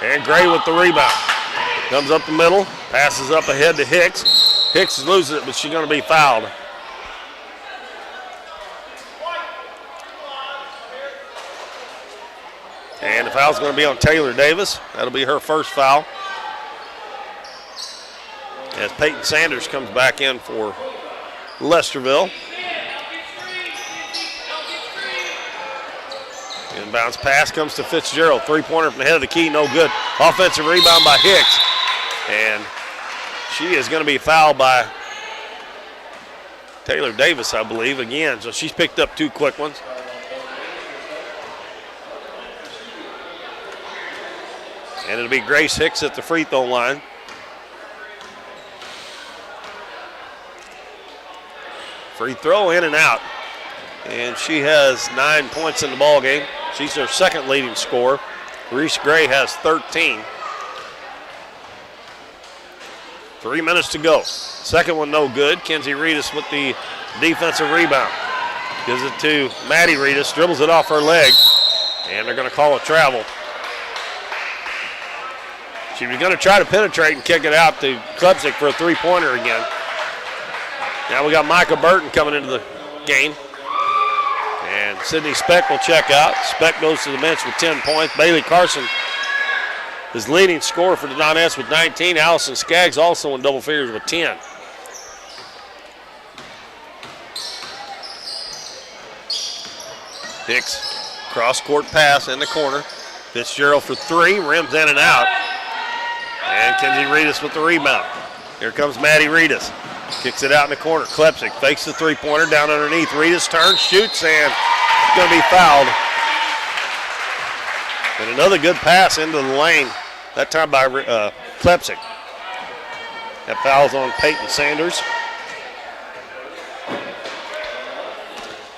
And Gray with the rebound. Comes up the middle. Passes up ahead to Hicks. Hicks loses it, but she's going to be fouled. And the foul's going to be on Taylor Davis. That'll be her first foul. As Peyton Sanders comes back in for Lesterville. Inbounds pass comes to Fitzgerald. Three-pointer from the head of the key, no good. Offensive rebound by Hicks. And she is going to be fouled by Taylor Davis, I believe, again. So she's picked up two quick ones. And it'll be Grace Hicks at the free throw line. Free throw in and out. And she has 9 points in the ball game. She's their second leading scorer. Reese Gray has 13. 3 minutes to go. Second one no good. Kenzie Reedus with the defensive rebound. Gives it to Maddie Reedus. Dribbles it off her leg. And they're going to call a travel. She was going to try to penetrate and kick it out to Klepsik for a three-pointer again. Now we got Micah Burton coming into the game. And Sydney Speck will check out. Speck goes to the bench with 10 points. Bailey Carson is leading scorer for the Donettes with 19. Allison Skaggs also in double figures with 10. Hicks, cross-court pass in the corner. Fitzgerald for three, rims in and out. And Kenzie Reedus with the rebound. Here comes Maddie Reedus. Kicks it out in the corner. Klepsik fakes the three-pointer down underneath. Reedus turns, shoots, and it's going to be fouled. And another good pass into the lane, that time by Klepsik. That foul's on Peyton Sanders.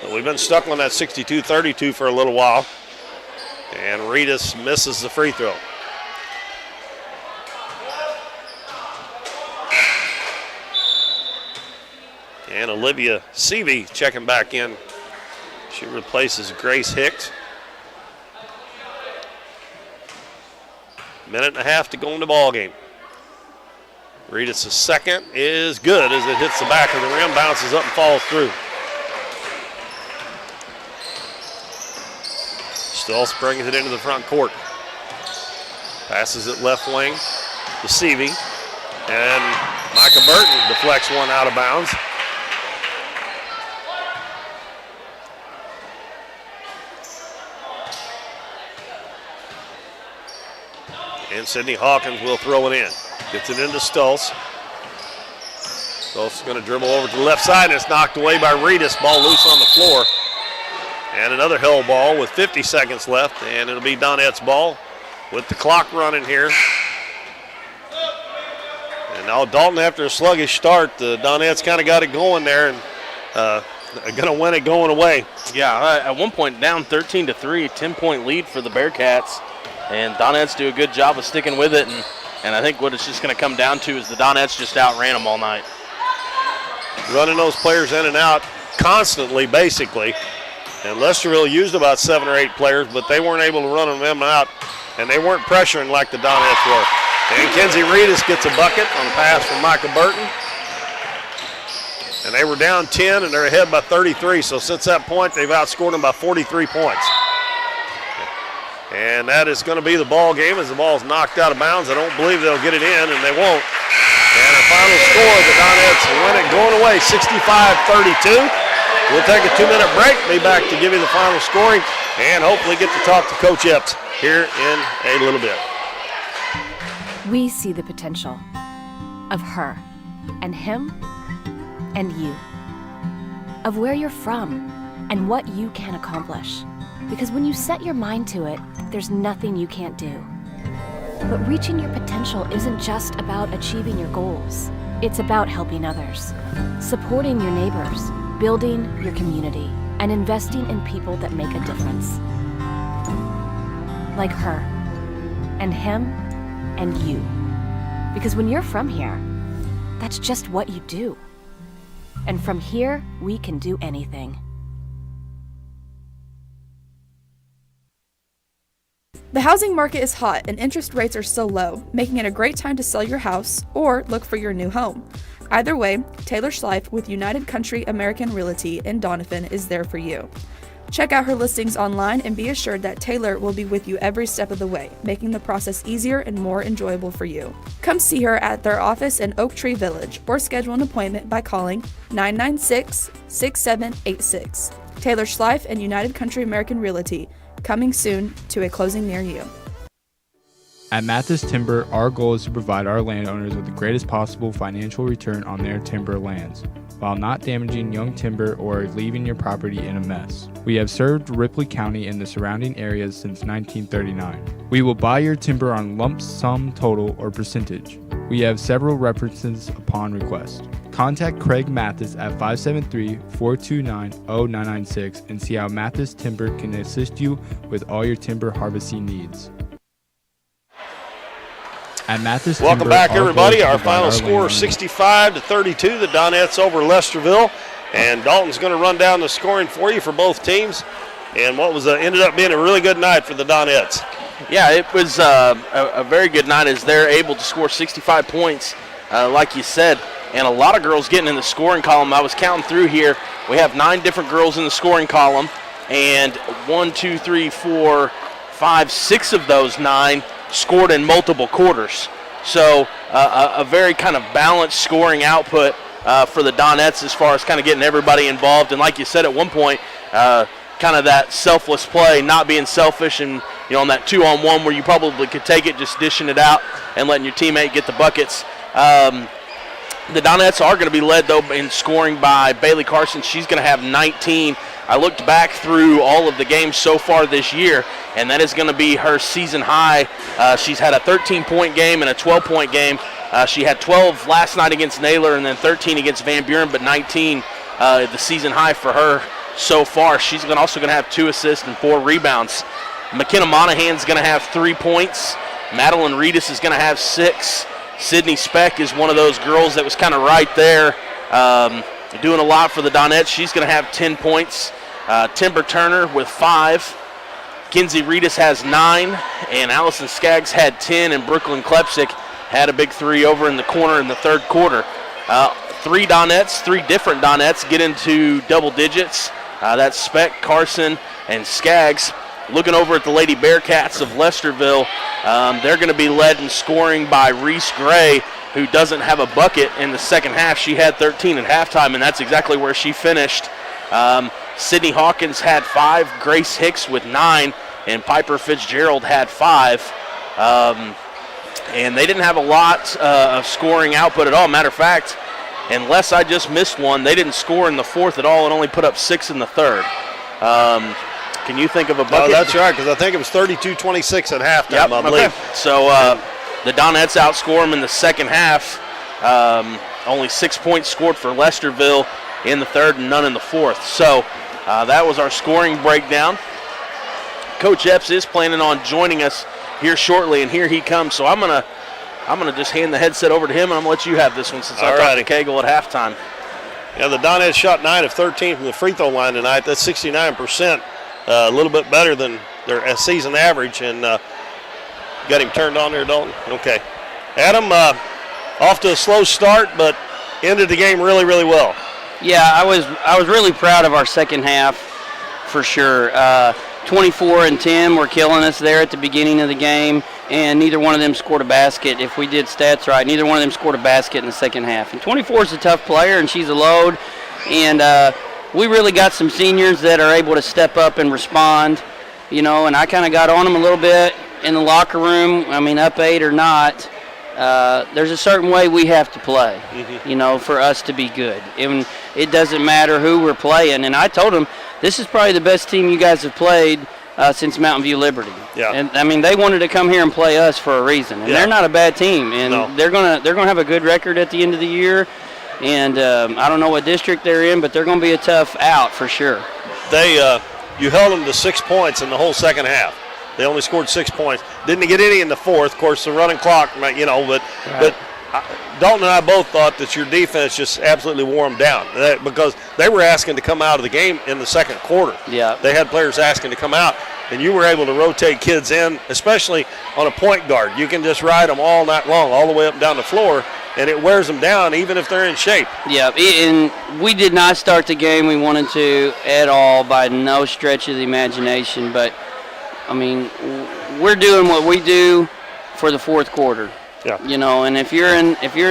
But we've been stuck on that 62-32 for a little while. And Reedus misses the free throw. And Olivia Seavey checking back in. She replaces Grace Hicks. Minute and a half to go in the ball game. Reedus' second is good as it hits the back of the rim, bounces up and falls through. Stultz brings it into the front court. Passes it left wing to Seavey. And Micah Burton deflects one out of bounds. And Sydney Hawkins will throw it in. Gets it into Stultz. Stultz is going to dribble over to the left side, and it's knocked away by Reedus. Ball loose on the floor. And another held ball with 50 seconds left, and it'll be Donette's ball with the clock running here. And now Dalton, after a sluggish start, the Donettes kind of got it going there, and going to win it going away. Yeah, at one point down 13-3, 10-point lead for the Bearcats. And Donettes do a good job of sticking with it, and I think what it's just going to come down to is the Donettes just outran them all night. Running those players in and out constantly, basically. And Lesterville used about 7 or 8 players, but they weren't able to run them out, and they weren't pressuring like the Donettes were. And Kenzie Reedus gets a bucket on a pass from Micah Burton. And they were down 10, and they're ahead by 33. So since that point, they've outscored them by 43 points. And that is going to be the ball game as the ball is knocked out of bounds. I don't believe they'll get it in, and they won't. And the final score, the Donettes win it going away, 65-32. We'll take a 2-minute break, be back to give you the final scoring, and hopefully get to talk to Coach Epps here in a little bit. We see the potential of her and him and you, of where you're from and what you can accomplish. Because when you set your mind to it, there's nothing you can't do. But reaching your potential isn't just about achieving your goals. It's about helping others, supporting your neighbors, building your community, and investing in people that make a difference. Like her, and him, and you. Because when you're from here, that's just what you do. And from here, we can do anything. The housing market is hot and interest rates are still low, making it a great time to sell your house or look for your new home. Either way, Taylor Schleif with United Country American Realty in Doniphan is there for you. Check out her listings online and be assured that Taylor will be with you every step of the way, making the process easier and more enjoyable for you. Come see her at their office in Oak Tree Village or schedule an appointment by calling 996-6786. Taylor Schleif and United Country American Realty, coming soon to a closing near you. At Mathis Timber, our goal is to provide our landowners with the greatest possible financial return on their timber lands, while not damaging young timber or leaving your property in a mess. We have served Ripley County and the surrounding areas since 1939. We will buy your timber on lump sum total or percentage. We have several references upon request. Contact Craig Mathis at 573-429-0996 and see how Mathis Timber can assist you with all your timber harvesting needs. At Mathis Welcome Timber, back, everybody. Our goal final is to provide score our 65-32. The Donettes over Lesterville, and Dalton's going to run down the scoring for you for both teams. And what was ended up being a really good night for the Donettes. Yeah, it was a very good night as they're able to score 65 points, like you said, and a lot of girls getting in the scoring column. I was counting through here. We have 9 different girls in the scoring column, and 6 of those 9 scored in multiple quarters. So a very kind of balanced scoring output for the Donettes as far as kind of getting everybody involved. And like you said at one point, kind of that selfless play, not being selfish, and on that 2-on-1 where you probably could take it, just dishing it out and letting your teammate get the buckets. The Donettes are going to be led, though, in scoring by Bailey Carson. She's going to have 19. I looked back through all of the games so far this year, and that is going to be her season high. She's had a 13-point game and a 12-point game. She had 12 last night against Naylor and then 13 against Van Buren, but 19 the season high for her so far. She's also going to have 2 assists and 4 rebounds. McKenna Monahan's going to have 3 points. Madeline Reedus is going to have 6. Sydney Speck is one of those girls that was kind of right there, doing a lot for the Donettes. She's going to have 10 points. Timber Turner with 5. Kinsey Reedus has 9. And Allison Skaggs had 10. And Brooklyn Klepsick had a big 3 over in the corner in the third quarter. 3 different Donettes get into double digits. That's Speck, Carson, and Skaggs. Looking over at the Lady Bearcats of Lesterville, they're going to be led in scoring by Reese Gray, who doesn't have a bucket in the second half. She had 13 at halftime, and that's exactly where she finished. Sydney Hawkins had 5, Grace Hicks with 9, and Piper Fitzgerald had 5. And they didn't have a lot of scoring output at all. Matter of fact, unless I just missed one, they didn't score in the fourth at all and only put up 6 in the third. Can you think of a bucket? Oh, that's right, because I think it was 32-26 at halftime, I believe. Okay. So the Donettes outscore them in the second half. Only 6 points scored for Lesterville in the third and none in the fourth. So that was our scoring breakdown. Coach Epps is planning on joining us here shortly, and here he comes. So I'm gonna just hand the headset over to him, and I'm gonna let you have this one since I talked to Cagle at halftime. Yeah, the Donettes shot 9 of 13 from the free throw line tonight. That's 69%. A little bit better than their season average, and got him turned on there, Dalton. Okay, Adam, off to a slow start, but ended the game really, really well. Yeah, I was really proud of our second half, for sure. 24 and 10 were killing us there at the beginning of the game, and neither one of them scored a basket. If we did stats right, neither one of them scored a basket in the second half. And 24 is a tough player, and she's a load, and we really got some seniors that are able to step up and respond, and I kind of got on them a little bit in the locker room. I mean, up 8 or not, there's a certain way we have to play, for us to be good. And it doesn't matter who we're playing. And I told them, this is probably the best team you guys have played since Mountain View Liberty. Yeah. And I mean, they wanted to come here and play us for a reason, and they're not a bad team, and they're gonna have a good record at the end of the year. And I don't know what district they're in, but they're going to be a tough out for sure. You held them to 6 points in the whole second half. They only scored 6 points. Didn't get any in the fourth. Of course, the running clock, but Dalton and I both thought that your defense just absolutely wore them down because they were asking to come out of the game in the second quarter. Yeah. They had players asking to come out, and you were able to rotate kids in, especially on a point guard. You can just ride them all night long, all the way up and down the floor, and it wears them down even if they're in shape. Yeah, and we did not start the game we wanted to at all by no stretch of the imagination, but, I mean, we're doing what we do for the fourth quarter. Yeah. You know, and if you're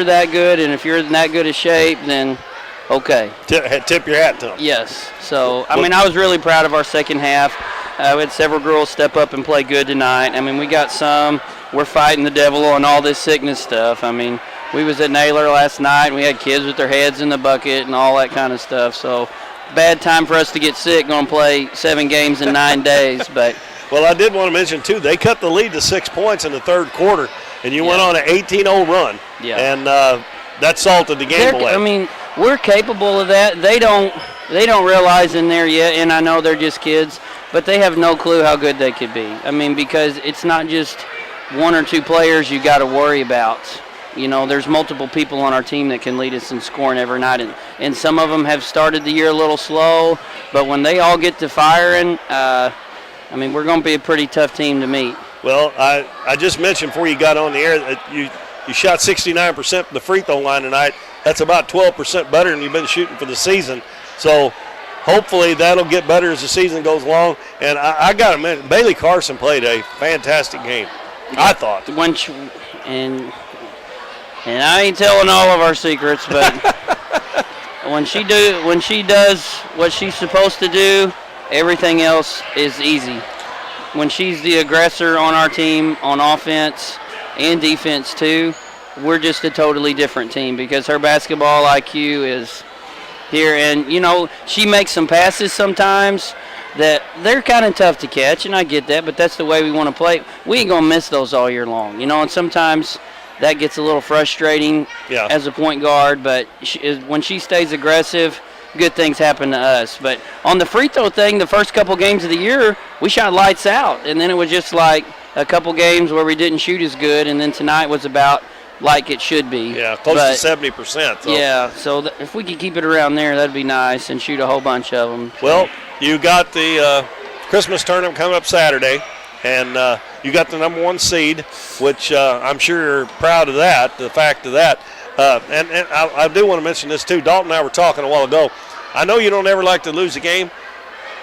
that good and if you're in that good a shape, then okay. Tip your hat to them. Yes. So, I mean, I was really proud of our second half. We had several girls step up and play good tonight. I mean, we got some. We're fighting the devil on all this sickness stuff. I mean, we was at Naylor last night, and we had kids with their heads in the bucket and all that kind of stuff. So, bad time for us to get sick, going to play 7 games in 9 days. But well, I did want to mention, too, they cut the lead to 6 points in the third quarter, and you went on an 18-0 run. Yeah. And that salted the game away. I mean, we're capable of that. They don't realize in there yet, and I know they're just kids, but they have no clue how good they could be. I mean, because it's not just 1 or 2 players you got to worry about. You know, there's multiple people on our team that can lead us in scoring every night, and some of them have started the year a little slow, but when they all get to firing, I mean, we're going to be a pretty tough team to meet. Well, I just mentioned before you got on the air that you shot 69% from the free throw line tonight. That's about 12% better than you've been shooting for the season. So hopefully that'll get better as the season goes along. And I got to mention, Bailey Carson played a fantastic game, I thought. And I ain't telling all of our secrets, but when she does what she's supposed to do, everything else is easy. When she's the aggressor on our team on offense and defense too, we're just a totally different team because her basketball IQ is here. And, you know, she makes some passes sometimes that they're kind of tough to catch, and I get that, but that's the way we want to play. We ain't going to miss those all year long, you know, and sometimes that gets a little frustrating as a point guard, but when she stays aggressive, good things happen to us. But on the free throw thing, the first couple games of the year, we shot lights out, and then it was just like a couple games where we didn't shoot as good, and then tonight was about like it should be. Yeah, close to 70%. So. Yeah, so if we could keep it around there, that'd be nice, and shoot a whole bunch of them. Well, you got the Christmas tournament coming up Saturday, and you got the number 1 seed, which I'm sure you're proud of that, the fact of that. And I do want to mention this too. Dalton and I were talking a while ago. I know you don't ever like to lose a game,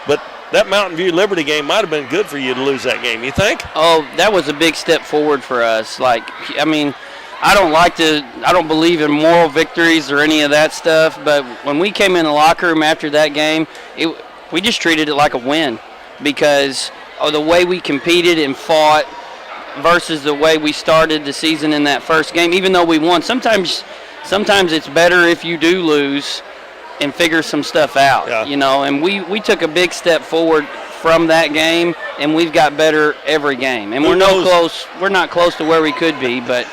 but that Mountain View Liberty game might have been good for you to lose that game. You think? Oh, that was a big step forward for us. Like, I mean, I don't believe in moral victories or any of that stuff. But when we came in the locker room after that game, we just treated it like a win because of the way we competed and fought versus the way we started the season in that first game. Even though we won, sometimes it's better if you do lose and figure some stuff out, you know. And we took a big step forward from that game, and we've got better every game. And we're not close to where we could be, but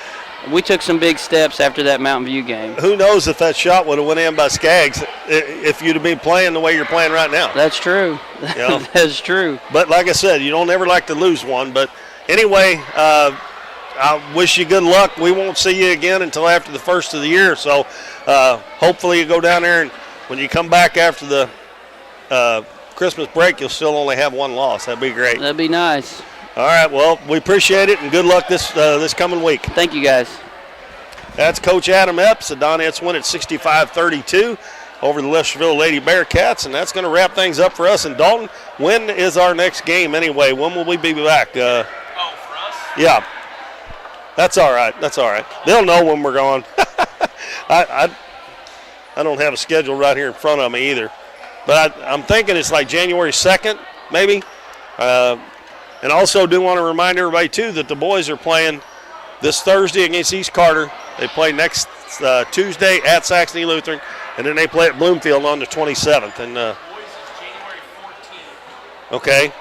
we took some big steps after that Mountain View game. Who knows if that shot would have went in by Skaggs if you'd have been playing the way you're playing right now. That's true. You know? That's true. But like I said, you don't ever like to lose one. But anyway, I wish you good luck. We won't see you again until after the first of the year. So hopefully you go down there, and when you come back after the Christmas break, you'll still only have 1 loss. That'd be great. That'd be nice. All right, well, we appreciate it, and good luck this coming week. Thank you, guys. That's Coach Adam Epps. The Donettes win at 65-32 over the Lesterville Lady Bearcats, and that's going to wrap things up for us. And Dalton, when is our next game anyway? When will we be back? For us? Yeah. That's all right. That's all right. They'll know when we're going. I don't have a schedule right here in front of me either. But I'm thinking it's like January 2nd, maybe. And also do want to remind everybody, too, that the boys are playing this Thursday against East Carter. They play next Tuesday at Saxony Lutheran, and then they play at Bloomfield on the 27th. And boys is January 14th. okay. And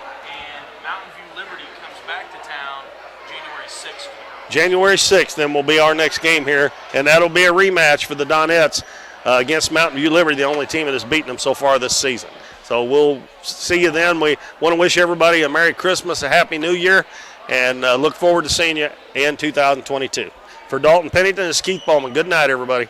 January 6th then will be our next game here, and that'll be a rematch for the Donettes against Mountain View Liberty, the only team that has beaten them so far this season. So we'll see you then. We want to wish everybody a Merry Christmas, a Happy New Year, and look forward to seeing you in 2022. For Dalton Pennington, it's Keith Bowman. Good night, everybody.